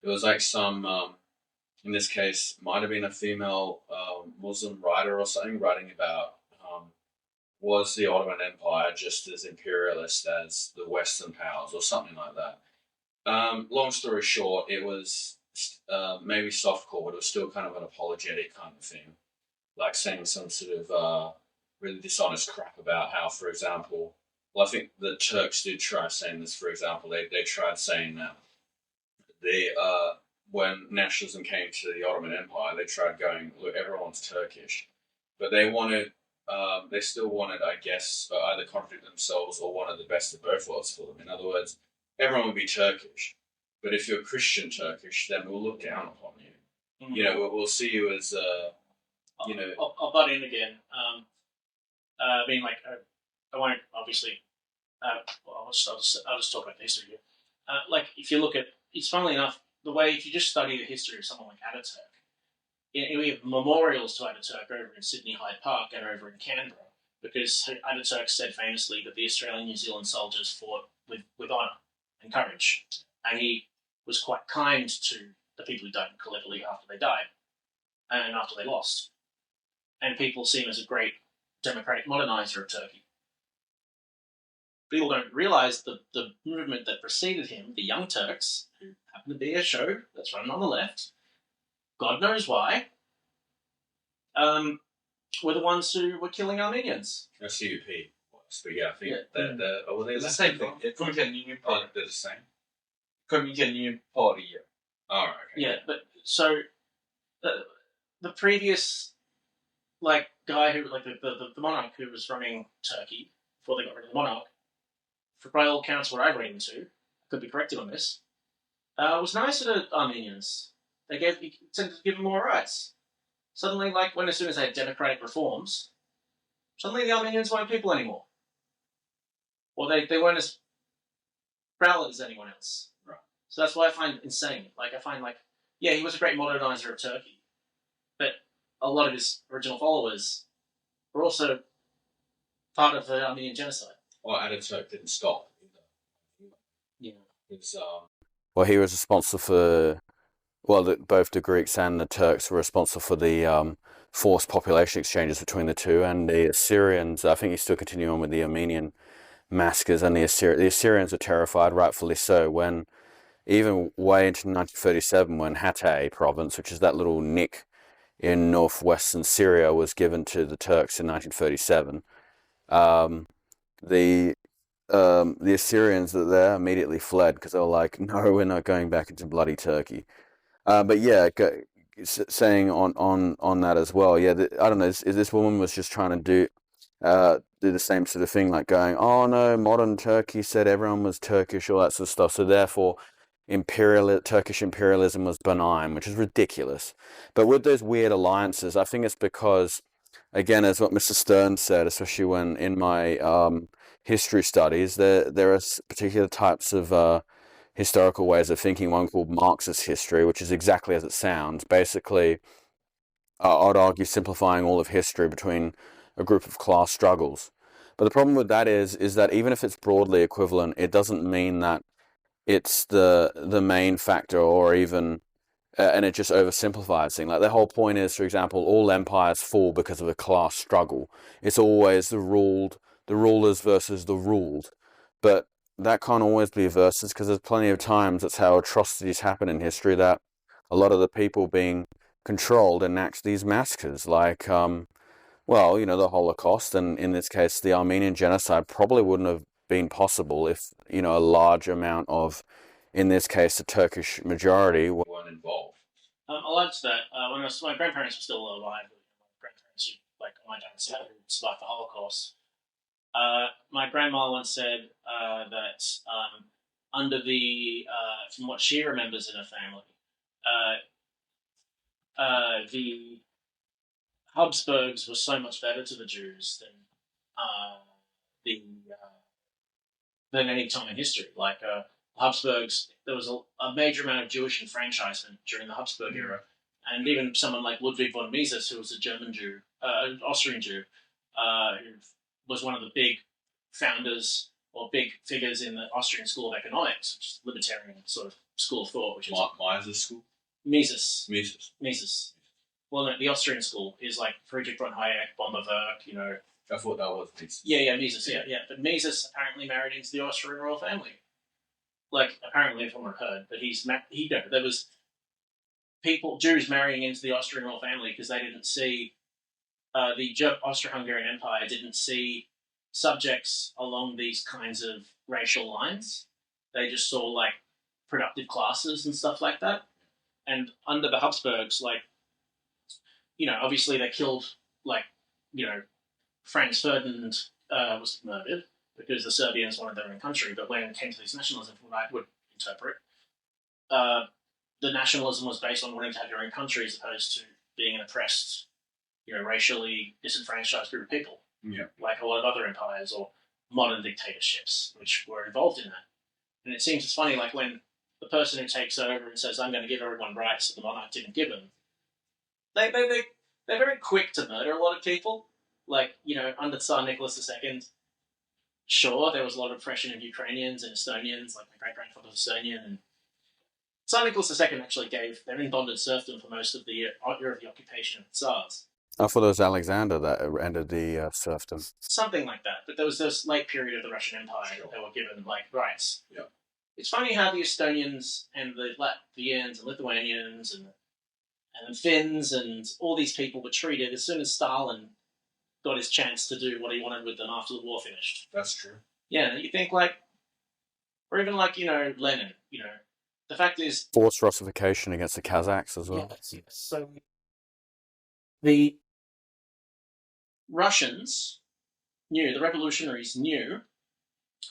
It was like some, in this case, might have been a female Muslim writer or something, writing about was the Ottoman Empire just as imperialist as the Western powers or something like that. Long story short, it was maybe softcore, but it was still kind of an apologetic kind of thing. Like saying some sort of really dishonest crap about how, for example, well, I think the Turks did try saying this, for example, they tried saying that when nationalism came to the Ottoman Empire, they tried going, look, everyone's Turkish, but they still wanted, I guess, either contradict themselves or wanted the best of both worlds for them. In other words, everyone would be Turkish, but if you're Christian Turkish, then we'll look down upon you. Mm-hmm. You know, we'll see you as you know, I'll butt in again. I mean, like, I won't obviously. I'll just talk about the history here. Like, if you look at, it's funnily enough, the way if you just study the history of someone like Ataturk, we have memorials to Ataturk over in Sydney Hyde Park and over in Canberra, because Ataturk said famously that the Australian New Zealand soldiers fought with honour and courage, and he was quite kind to the people who died in Gallipoli after they died and after they lost. And people see him as a great democratic modernizer of Turkey. People don't realise the movement that preceded him, the Young Turks, who happen to be a show that's running on the left, God knows why, were the ones who were killing Armenians. CUP was, but yeah, I think they're the same thing. Communist Union Party. They're the same. Communist Union Party, yeah. Oh, okay. Yeah, but so the previous like guy who, like the monarch who was running Turkey before they got rid of the monarch, by all accounts what I've read into, I could be corrected on this, was nicer to Armenians. They tended to give them more rights. Suddenly, like as soon as they had democratic reforms, suddenly the Armenians weren't people anymore. Or they weren't as valid as anyone else. Right. So that's why I find insane. Like, I find like, yeah, he was a great modernizer of Turkey, but a lot of his original followers were also part of the Armenian genocide. Well, Ataturk didn't stop either. Yeah. It's, Well, he was responsible for, both the Greeks and the Turks were responsible for the forced population exchanges between the two, and the Assyrians, I think he's still continuing on with the Armenian massacres, and the Assyrians were terrified, rightfully so, when even way into 1937, when Hatay province, which is that little nick in northwestern Syria, was given to the Turks in 1937. Um, the the Assyrians that there immediately fled because they were like, no, we're not going back into bloody Turkey. But yeah, saying on that as well. Yeah, I don't know. Is this woman was just trying to do the same sort of thing, like going, oh no, modern Turkey said everyone was Turkish, all that sort of stuff. So therefore, Turkish imperialism was benign, which is ridiculous. But with those weird alliances, I think it's because, again, as what Mr. Stern said, especially when in my history studies, there are particular types of historical ways of thinking. One called Marxist history, which is exactly as it sounds. Basically, I'd argue simplifying all of history between a group of class struggles. But the problem with that is that even if it's broadly equivalent, it doesn't mean that it's the main factor, or even and it just oversimplifies things. Like the whole point is, for example, all empires fall because of a class struggle. It's always the rulers versus the ruled. But that can't always be versus, because there's plenty of times that's how atrocities happen in history, that a lot of the people being controlled enact these massacres, like well, the Holocaust, and in this case, the Armenian genocide probably wouldn't have been possible if, a large amount of, in this case, the Turkish majority weren't involved. I'll add to that. When my grandparents were still alive, my grandparents who, like on my dad's side, who survived the Holocaust, my grandma once said that under the, from what she remembers in her family, the Habsburgs were so much better to the Jews than any time in history. Like Habsburgs, there was a major amount of Jewish enfranchisement during the Habsburg era, and even someone like Ludwig von Mises, who was a German Jew, an Austrian Jew, who was one of the big founders or big figures in the Austrian School of Economics, which is a libertarian sort of school of thought, which is Mises school. Mises. Well, no, the Austrian school is like Friedrich von Hayek, von der Werk, I thought that was Mises. Yeah, Mises, yeah. But Mises apparently married into the Austrian royal family. Like, apparently, if I'm not heard, but there was Jews marrying into the Austrian royal family because they didn't see, the Austro-Hungarian Empire didn't see subjects along these kinds of racial lines. They just saw, like, productive classes and stuff like that. And under the Habsburgs, like, obviously they killed, like, Franz Ferdinand was murdered because the Serbians wanted their own country. But when it came to this nationalism, from what I would interpret, the nationalism was based on wanting to have your own country as opposed to being an oppressed, racially disenfranchised group of people. Yeah. Like a lot of other empires or modern dictatorships, which were involved in that. And it seems it's funny, like when the person who takes over and says, I'm going to give everyone rights that the monarch didn't give them, they're very quick to murder a lot of people. Like, under Tsar Nicholas II, sure, there was a lot of oppression of Ukrainians and Estonians, like my great-grandfather was Estonian, and Tsar Nicholas II actually they're in bonded serfdom for most of the year of the occupation of the Tsars. I thought it was Alexander that ended the serfdom. Something like that, but there was this late period of the Russian Empire that they were given, like, rights. Yeah. It's funny how the Estonians and the Latvians and Lithuanians and the Finns and all these people were treated as soon as Stalin got his chance to do what he wanted with them after the war finished. That's true. Yeah, you think or even Lenin, the fact is... Forced Russification against the Kazakhs as well. Yeah, so the Russians the revolutionaries knew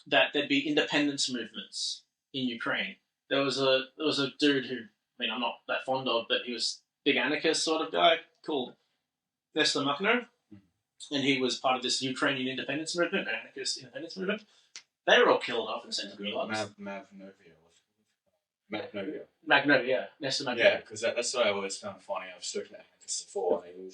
that there'd be independence movements in Ukraine. There was a dude who, I'm not that fond of, but he was a big anarchist sort of guy called Nestor Makhno. And he was part of this Ukrainian independence movement, anarchist independence movement. They were all killed off and sent to gulags. Magnovia. Nestor Magnovia. Yeah, because that's what I always found funny. I've spoken to anarchists before, and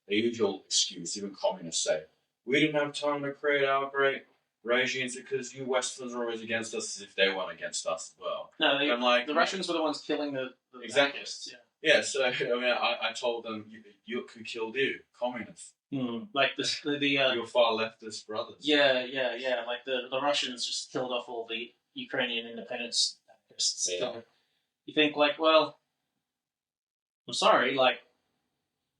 the usual excuse, even communists say, we didn't have time to create our great regimes because you Westerners are always against us, as if they weren't against us as well. No, the Russians were the ones killing the exactly. anarchists. Yeah, so I told them, you could kill you, communists. Like the Your far leftist brothers. yeah. Like the Russians just killed off all the Ukrainian independence activists. Yeah. So you think like, well, I'm sorry, like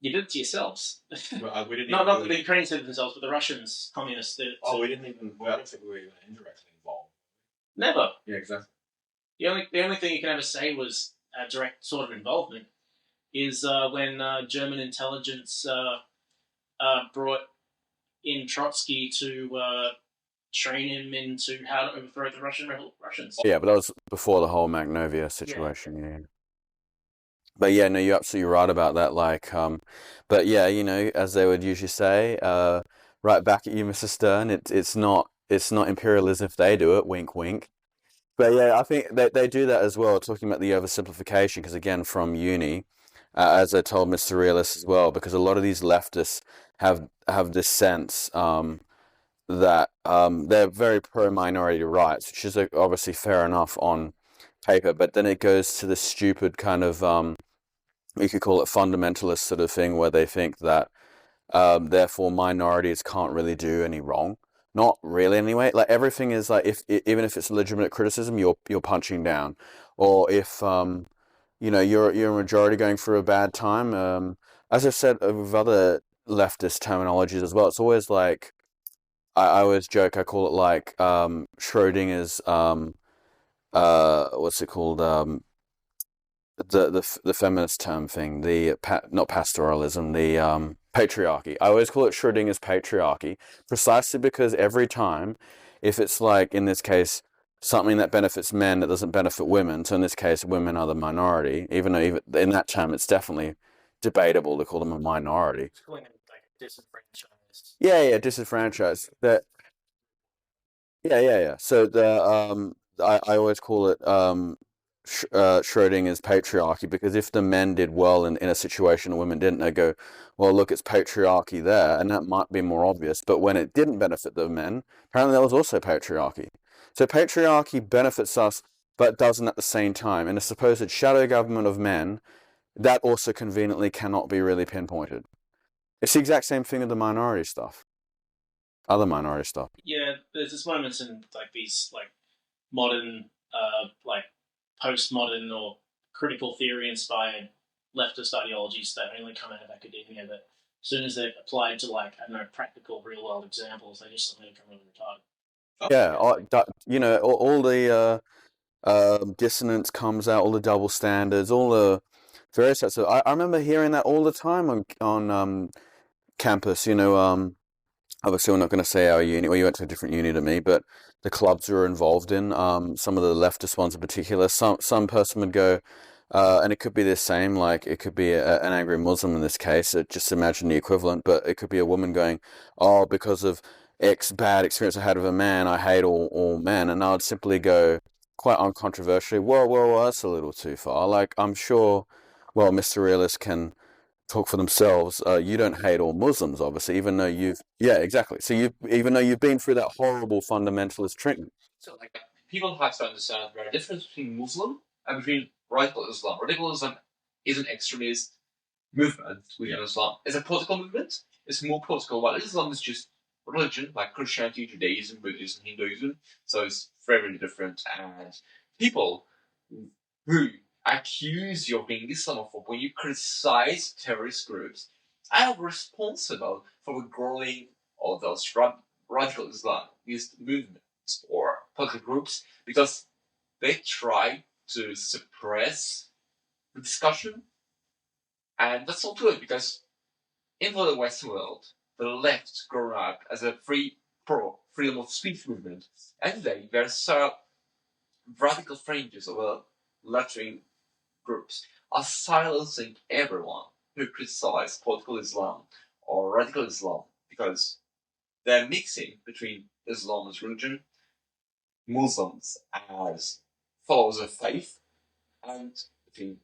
you did it to yourselves. But, we didn't Not even that the Ukrainians did it themselves, but the Russians, communists did it. we didn't even. I don't think we were even indirectly involved. Never. Yeah, exactly. The only thing you can ever say was a direct sort of involvement is when German intelligence brought in Trotsky to train him into how to overthrow the Russians. Yeah, but that was before the whole Magnovia situation. Yeah. But yeah, no, you're absolutely right about that. Like, but yeah, as they would usually say, right back at you, Mr. Stern. It's not imperialism if they do it. Wink, wink. But yeah, I think they do that as well, talking about the oversimplification, because again, from uni, as I told Mr. Realist as well, because a lot of these leftists have this sense that they're very pro-minority rights, which is obviously fair enough on paper, but then it goes to the stupid kind of, you could call it fundamentalist sort of thing, where they think that therefore minorities can't really do any wrong. Not really, anyway. Like everything is like even if it's legitimate criticism, you're punching down, or if you're a majority going through a bad time. As I've said with other leftist terminologies as well, it's always like I always joke. I call it like Schrodinger's what's it called, the feminist term thing, not pastoralism, the patriarchy. I always call it Schrodinger's patriarchy, precisely because every time, if it's like in this case something that benefits men that doesn't benefit women, so in this case women are the minority, even though even in that term it's definitely debatable to call them a minority. Calling them like disenfranchised. Yeah, disenfranchised. That. Yeah. So I always call it Schrodinger's patriarchy, because if the men did well in a situation and women didn't, they go, well, look, it's patriarchy there, and that might be more obvious. But when it didn't benefit the men, apparently there was also patriarchy. So patriarchy benefits us, but doesn't at the same time. In a supposed shadow government of men, that also conveniently cannot be really pinpointed. It's the exact same thing with the minority stuff. Other minority stuff. Yeah, there's this moments in like these like modern like postmodern or critical theory inspired leftist ideologies that only come out of academia, that as soon as they're applied to like, I don't know, practical real world examples, they just suddenly become really retarded. Yeah, all the dissonance comes out, all the double standards, all the various types of. I remember hearing that all the time on campus. Obviously, we're not going to say our uni. Well, you went to a different uni to me, but the clubs we were involved in, some of the leftist ones in particular, some person would go, and it could be the same, like it could be an angry Muslim in this case, just imagine the equivalent, but it could be a woman going, oh, because of X bad experience I had with a man, I hate all men, and I would simply go, quite uncontroversially, whoa, that's a little too far. Like, I'm sure, well, Mr. Realist can talk for themselves. You don't hate all Muslims, obviously, even though exactly. So even though you've been through that horrible fundamentalist treatment. So, like, people have to understand there are difference between Muslim and between radical Islam. Radical Islam is an extremist movement within Islam. It's a political movement. It's more political, while Islam is just religion, like Christianity, Judaism, Buddhism, Hinduism. So it's very, very different. And people who accuse you of being Islamophobe when you criticize terrorist groups are responsible for the growing of those radical Islamist movements or political groups, because they try to suppress the discussion. And that's not good, because in the Western world, the left grew up as a freedom of speech movement, and today there are radical fringes of left-wing groups are silencing everyone who criticize political Islam or radical Islam, because they're mixing between Islam as religion, Muslims as followers of faith, and between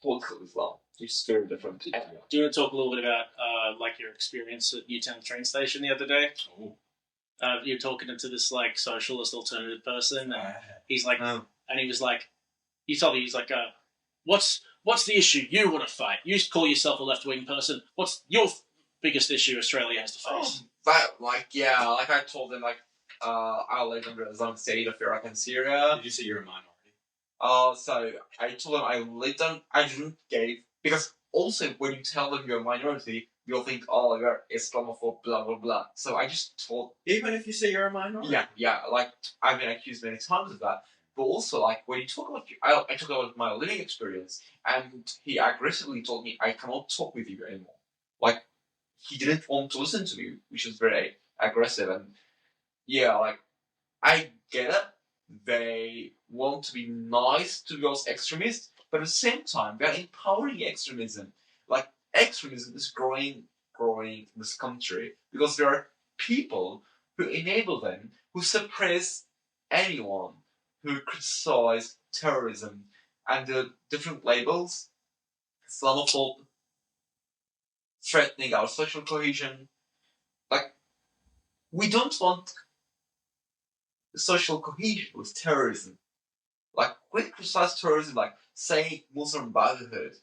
political Islam, which is very different. Do you want to talk a little bit about like your experience at Newtown train station the other day? You're talking to this like socialist alternative person, and he's like, and he was like, you told me, he's like, what's the issue you want to fight? You call yourself a left wing person. What's your biggest issue Australia has to face? I told them, I'll live under the Islamic State of Iraq and Syria. Did you say you're a minority? So I told them I didn't give, because also when you tell them you're a minority, you'll think, oh, you're Islamophobe, blah, blah, blah. So I just told, Even if you say you're a minority? yeah, I've been accused many times of that. But also, when you talk about, I talk about my living experience, and he aggressively told me, I cannot talk with you anymore. He didn't want to listen to me, which is very aggressive. And I get it. They want to be nice to those extremists, but at the same time, they're empowering extremism. Extremism is growing in this country because there are people who enable them, who suppress anyone who criticize terrorism and the different labels, Islamophobe, threatening our social cohesion. We don't want social cohesion with terrorism. We criticize terrorism, saying Muslim Brotherhood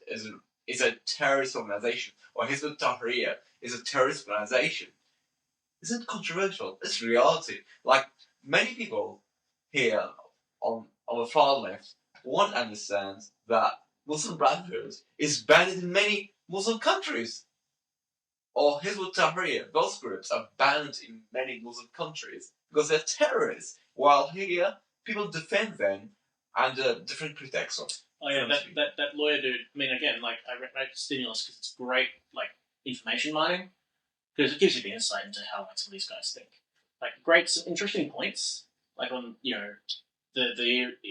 is a terrorist organization, or Hezbollah Tahrir is a terrorist organization. Isn't controversial? It's reality. Many people here on the far left won't understand that Muslim Brotherhood is banned in many Muslim countries. Or Hezbollah Tahrir, those groups are banned in many Muslim countries because they're terrorists, while here people defend them under different pretexts. Oh yeah, that lawyer dude. I mean, again, I read Stimulus because it's great, information mining, because it gives you the insight into how some of these guys think. Great, some interesting points, on the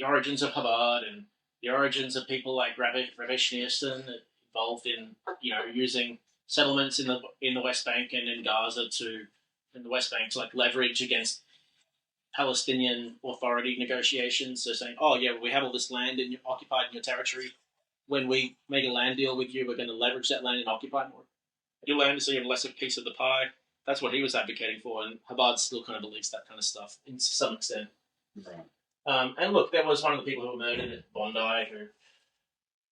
origins of Chabad and the origins of people like Rabbi Schneerson involved in using settlements in the West Bank and in Gaza in the West Bank to leverage against Palestinian Authority negotiations. So saying, oh yeah, we have all this land occupied in your territory. When we make a land deal with you, we're going to leverage that land and occupy more. Your land is so you have a lesser piece of the pie. That's what he was advocating for, and Chabad still kind of believes that kind of stuff to some extent. Right. And look, there was one of the people who were murdered at Bondi, who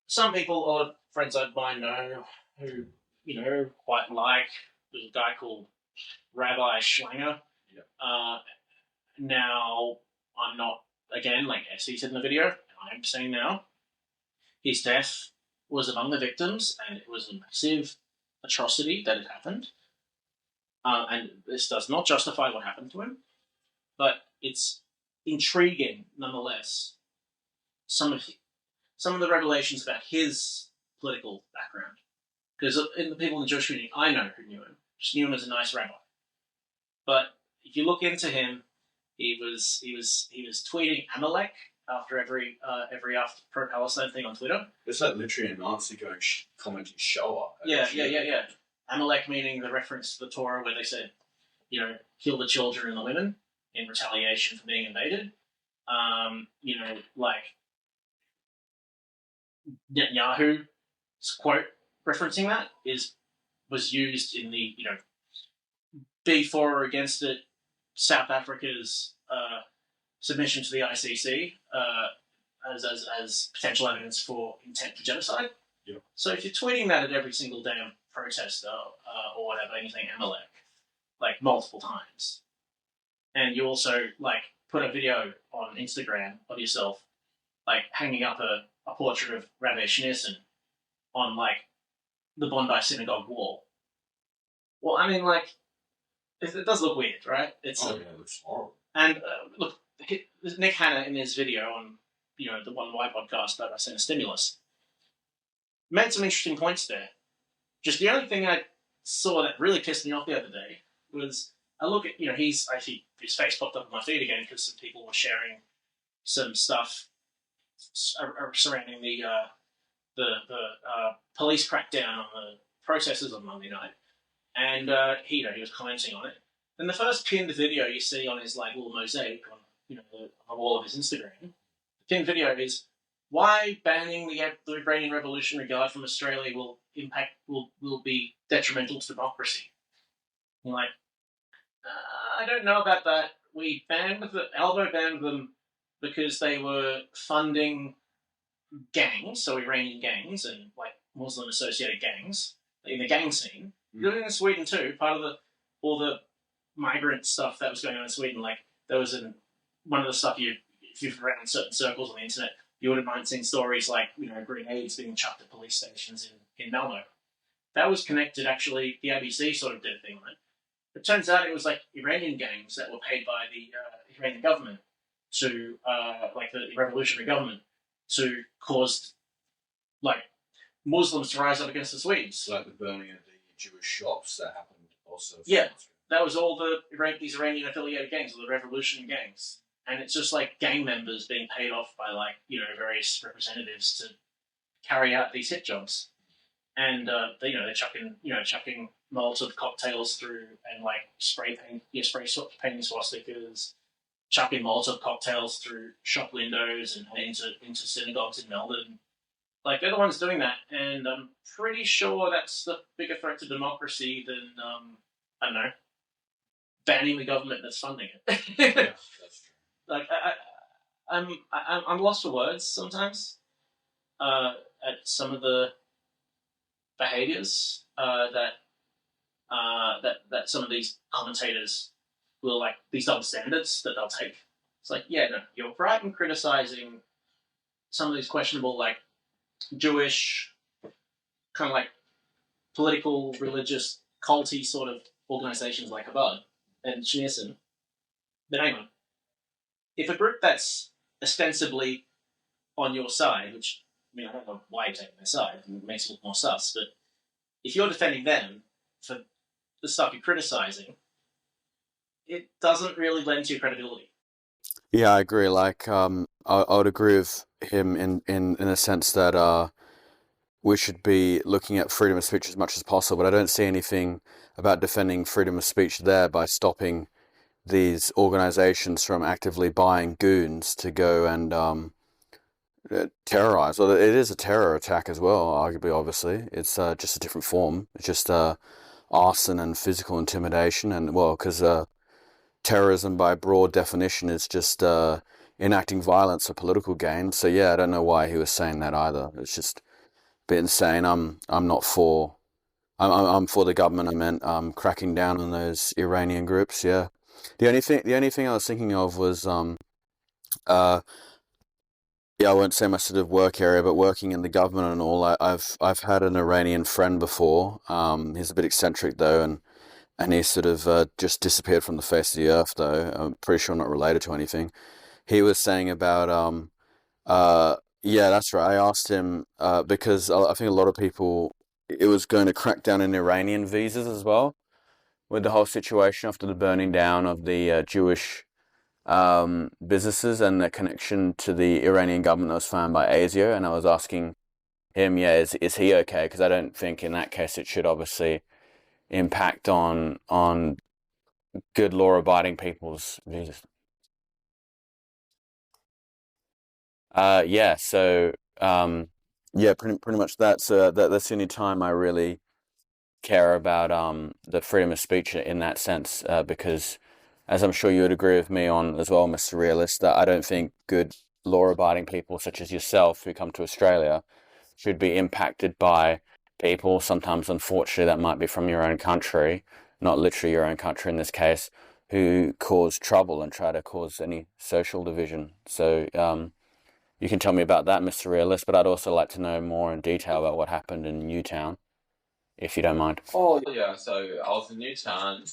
some people or friends of mine know, who quite like. There's a guy called Rabbi Schlanger. Yeah. Now, I'm not, again, as he said in the video, and I'm saying now, his death was among the victims, and it was a massive atrocity that had happened. And this does not justify what happened to him, but it's intriguing nonetheless. Some of the revelations about his political background, because in the people in the Jewish community I know who knew him, just knew him as a nice rabbi. But if you look into him, he was tweeting Amalek after every after pro-Palestine thing on Twitter. It's literally a Nazi going commenting Shoah. Yeah. Amalek meaning the reference to the Torah where they said, kill the children and the women in retaliation for being invaded. Netanyahu's quote referencing that was used in the be for or against it, South Africa's submission to the ICC as potential evidence for intent for genocide. Yeah. So if you're tweeting that at every single damn protester or whatever, anything Amalek, multiple times, and you also put a video on Instagram of yourself hanging up a portrait of Rabbi Schneerson on the Bondi synagogue wall. Well, I mean, it does look weird, right? It looks horrible. And look, Nick Hanna in his video on the One Y podcast that I sent a Stimulus made some interesting points there. Just the only thing I saw that really pissed me off the other day was I look at his face popped up on my feed again because some people were sharing some stuff surrounding the police crackdown on the protesters on Monday night, and he was commenting on it. Then the first pinned video you see on his little mosaic on the wall of his Instagram, the pinned video is why banning the Iranian Revolutionary Guard from Australia will be detrimental to democracy. I'm I don't know about that. Albo banned them because they were funding gangs, so Iranian gangs and Muslim associated gangs in the gang scene. Doing it in Sweden too. Part of all the migrant stuff that was going on in Sweden, like there was one of the stuff if you've around certain circles on the internet, you would have seen stories like grenades being chucked at police stations in Malmo. That was connected actually. The ABC sort of did a thing on it. It turns out it was like Iranian gangs that were paid by the Iranian government to like the revolutionary government to cause like Muslims to rise up against the Swedes. Like the burning of the Jewish shops that happened also. Yeah, that was all these Iranian affiliated gangs, or the revolutionary gangs, and it's just like gang members being paid off by like various representatives to carry out these hit jobs, and they're chucking Molotov cocktails through and like spray painting swastikas, chucking Molotov cocktails through shop windows and into synagogues in Melbourne. Like, they're the ones doing that, and I'm pretty sure that's the bigger threat to democracy than, I don't know, banning the government that's funding it. Yeah, that's true. Like, I'm lost for words sometimes at some of the behaviours that some of these commentators will, like, these double standards that they'll take. It's like, yeah, no, you're right in criticising some of these questionable, like, Jewish, kind of like political, religious, culty sort of organisations like Chabad and Schneerson. But hang on. If a group that's ostensibly on your side, which, I mean, I don't know why you're taking their side, it makes it look more sus, but if you're defending them for the stuff you're criticising, it doesn't really lend to your credibility. Yeah, I agree. Like, I would agree with him in a sense that we should be looking at freedom of speech as much as possible, but I don't see anything about defending freedom of speech there by stopping these organizations from actively buying goons to go and terrorize. Well, it is a terror attack as well, arguably, obviously. It's just a different form. It's just arson and physical intimidation, and, well, because terrorism by broad definition is just enacting violence for political gain. So yeah, I don't know why he was saying that either. It's just a bit insane. I'm not for. I'm for the government. I meant cracking down on those Iranian groups. Yeah. The only thing I was thinking of was yeah, I won't say my sort of work area, but working in the government and all. I've had an Iranian friend before. He's a bit eccentric though, and he sort of just disappeared from the face of the earth, though. I'm pretty sure not related to anything. He was saying about, yeah, that's right. I asked him because I think a lot of people, it was going to crack down on Iranian visas as well, with the whole situation after the burning down of the Jewish businesses and the connection to the Iranian government that was found by ASIO. And I was asking him, yeah, is he okay? Because I don't think in that case it should obviously impact on good law-abiding people's views. Yeah, so yeah, pretty much that's the only time I really care about the freedom of speech in that sense, because as I'm sure you would agree with me on as well, Mr. Realist, that I don't think good law-abiding people such as yourself who come to Australia should be impacted by people, sometimes unfortunately that might be from your own country, not literally your own country in this case, who cause trouble and try to cause any social division. So you can tell me about that, Mr. Realist, but I'd also like to know more in detail about what happened in Newtown, if you don't mind. Oh yeah, so I was in Newtown,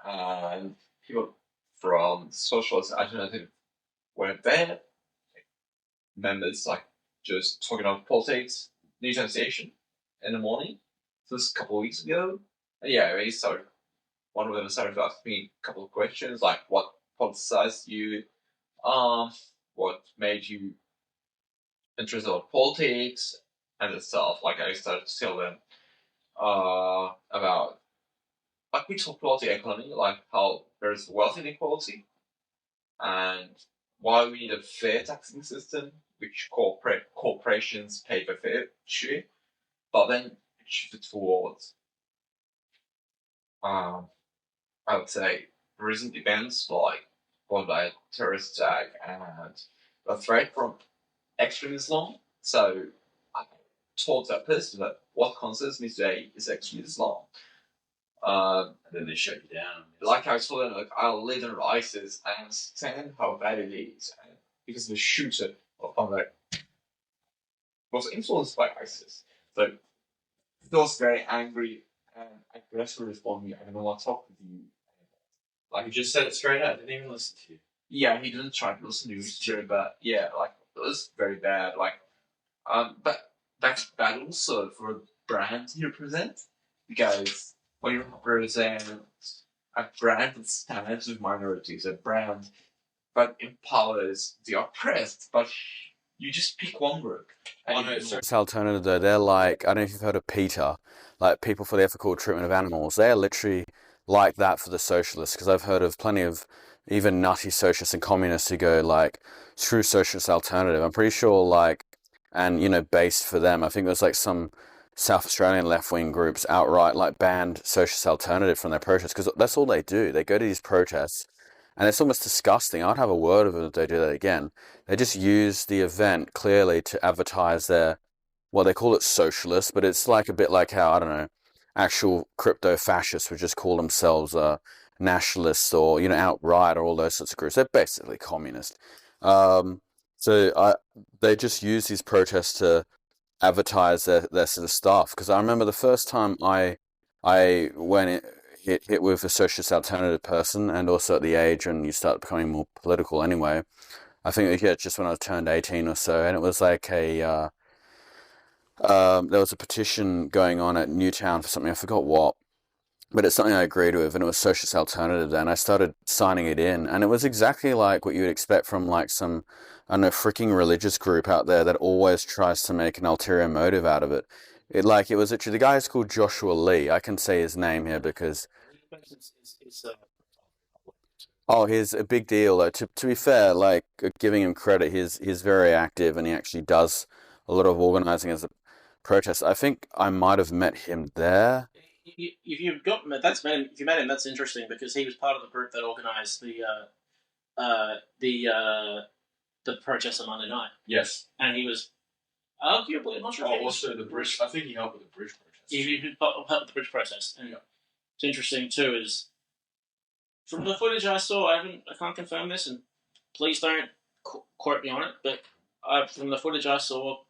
and people from Socialist Alternative were there. Members like just talking about politics, Newtown Station in the morning. So this is a couple of weeks ago. And yeah, one of them started to ask me a couple of questions like what politicized you, what made you interested in politics and stuff. Like I started to tell them about, like, we talk about the economy, like how there's wealth inequality and why we need a fair taxing system which corporations pay for fair share, but then shift towards I would say recent events like Bondi Terrorist attack and the threat from extreme Islam. So I told that person that what concerns me today is extreme Islam. And then they shut you down. Like I told them, like I'll live under ISIS. I understand how bad it is, and because the shooter of like was influenced by ISIS, so he was very angry and aggressively responding. I don't want to talk with you. Like you just said it straight out. Didn't even listen to you. Yeah, he didn't try to listen to me. It's true, but yeah, like it was very bad. Like, but that's bad also for the brand you represent, because when you represent a brand that stands with minorities, a brand that empowers the oppressed, but you just pick one group. And This alternative though, they're like, I don't know if you've heard of PETA, like People for the Ethical Treatment of Animals. They're literally like that for the socialists, because I've heard of plenty of even nutty socialists and communists who go like true socialist alternative. I'm pretty sure like, and you know, based for them, I think there's like some South Australian left-wing groups outright like banned socialist alternative from their protests, because that's all they do. They go to these protests and it's almost disgusting. I'd have a word with them if they do that again. They just use the event clearly to advertise their, well, they call it socialist, but it's like a bit like how, I don't know, actual crypto fascists would just call themselves nationalists, or, you know, outright, or all those sorts of groups. They're basically communist. They just use these protests to advertise their sort of stuff. Because I remember the first time I went hit with a socialist alternative person, and also at the age when you start becoming more political anyway. I think just when I turned 18 or so, and it was like there was a petition going on at Newtown for something, I forgot what, but it's something I agreed with, and it was socialist alternative then. I started signing it in, and it was exactly like what you would expect from like some, I don't know, freaking religious group out there that always tries to make an ulterior motive out of it. It was literally, the guy is called Joshua Lee. I can say his name here because he's a big deal though. To be fair, like giving him credit, he's very active, and he actually does a lot of organizing as a protest. I think I might have met him there. If you met him, that's interesting, because he was part of the group that organised the protest on Monday night, Yes. and he was arguably, I'm not sure. Also the bridge. I think he helped with the bridge protest. He helped with the bridge protest, and it's interesting too. Is from the footage I saw, I can't confirm this, and please don't quote me on it, but from the footage I saw,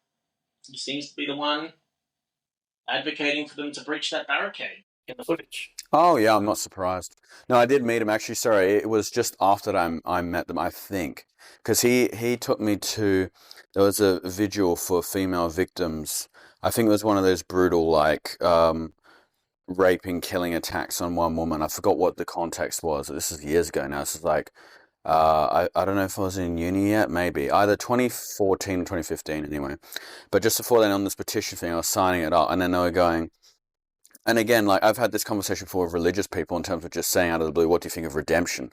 he seems to be the one advocating for them to breach that barricade in the footage. Oh yeah, I'm not surprised. No, I did meet him actually. Sorry, it was just after that I met them, I think, because he took me to, there was a vigil for female victims. I think it was one of those brutal like raping, killing attacks on one woman. I forgot what the context was. This is years ago now. This is like I don't know if I was in uni yet, maybe either 2014 or 2015 anyway. But just before then, on this petition thing, I was signing it up, and then they were going. And again, like I've had this conversation before with religious people in terms of just saying out of the blue, what do you think of redemption?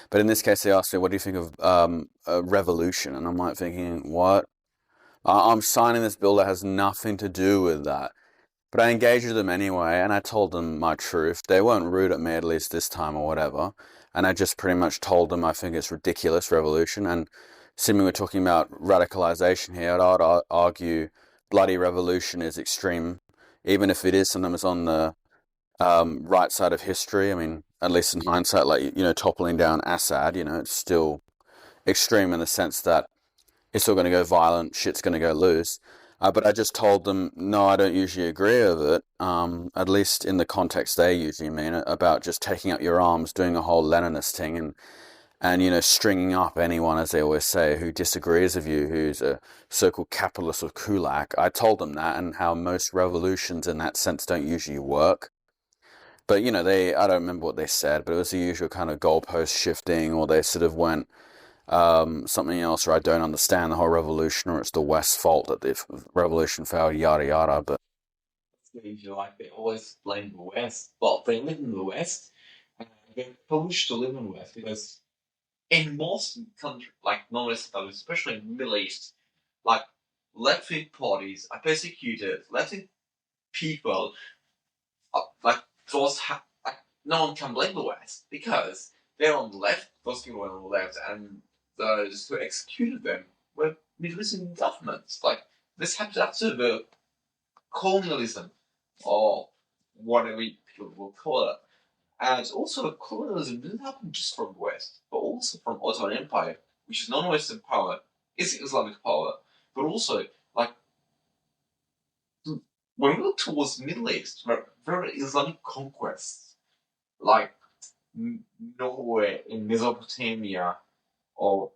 But in this case, they asked me, what do you think of a revolution? And I'm like thinking, what? I'm signing this bill that has nothing to do with that. But I engaged with them anyway, and I told them my truth. They weren't rude at me, at least this time or whatever. And I just pretty much told them I think it's ridiculous, revolution. And assuming we're talking about radicalization here, I'd argue bloody revolution is extreme, even if it is sometimes on the right side of history. I mean, at least in hindsight, like, you know, toppling down Assad, you know, it's still extreme in the sense that it's still going to go violent, shit's going to go loose. But I just told them, no, I don't usually agree with it, at least in the context they usually mean it, about just taking up your arms, doing a whole Leninist thing, and you know, stringing up anyone, as they always say, who disagrees with you, who's a so-called capitalist or kulak. I told them that, and how most revolutions in that sense don't usually work. But, you know, I don't remember what they said, but it was the usual kind of goalpost shifting, or they sort of went something else, or I don't understand the whole revolution, or it's the West's fault that the revolution failed, yada yada. But if you like, they always blame the West. Well, they live in the West, and they're privileged to live in the West, because in most countries, like non-established, especially in the Middle East, like left-wing parties are persecuted. Left-wing people, like those, like no one can blame the West, because they're on the left. Those people were on the left, and those who executed them were Middle Eastern governments. Like this happened after the colonialism, or whatever people will call it. And also, colonialism didn't happen just from the West, but also from Ottoman Empire, which is non-Western power, is Islamic power, but also, like, when we look towards Middle East, there are Islamic conquests, like Norway in Mesopotamia, or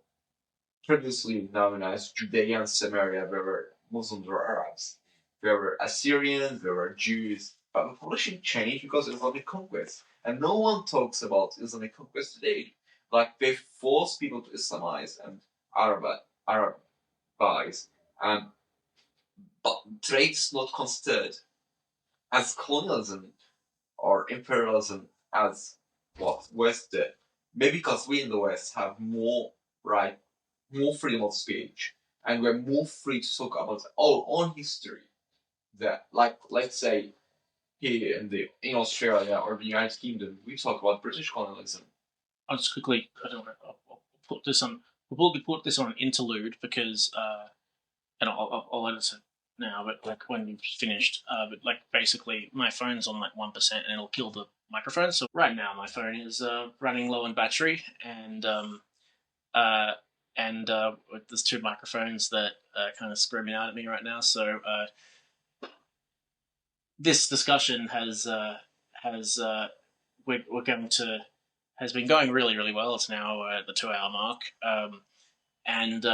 previously known as Judea and Samaria, there were Muslims or Arabs. There were Assyrians, there were Jews, but the population changed because of Islamic conquest. And no one talks about Islamic conquest today. Like, they force people to Islamize and Arabize. But today it's not considered as colonialism or imperialism as what West did. Maybe because we in the West have more freedom of speech, and we're more free to talk about our own history. That, like, let's say here in Australia or the United Kingdom, we talk about British colonialism. I'll just quickly, I'll put this on. We'll put this on an interlude because, and I'll edit it now. But like when you've finished, but like basically my phone's on like 1% and it'll kill the microphone. So right now my phone is running low on battery, and there's two microphones that are kind of screaming out at me right now. So this discussion has been going really, really well. It's now at the 2-hour mark, and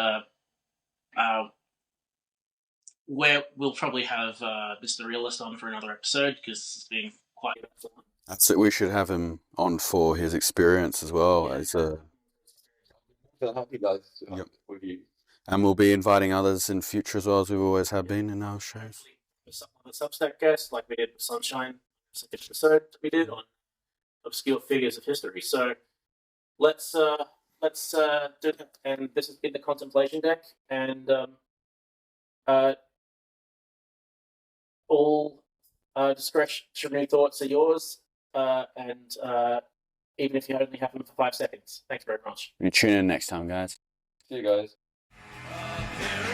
where we'll probably have Mr. Realist on for another episode because it's been quite excellent. That's it. We should have him on for his experience as well as a. Happy guys Yep. with you. And we'll be inviting others in future as well, as we've always have been in our shows. Some other Substack guests, like we did with Sunshine, second episode we did on obscure figures of history. So let's do that. And this has been the Contemplation Deck, and all discretionary thoughts are yours, and even if you only have them for 5 seconds. Thanks very much. You tune in next time, guys. See you guys. There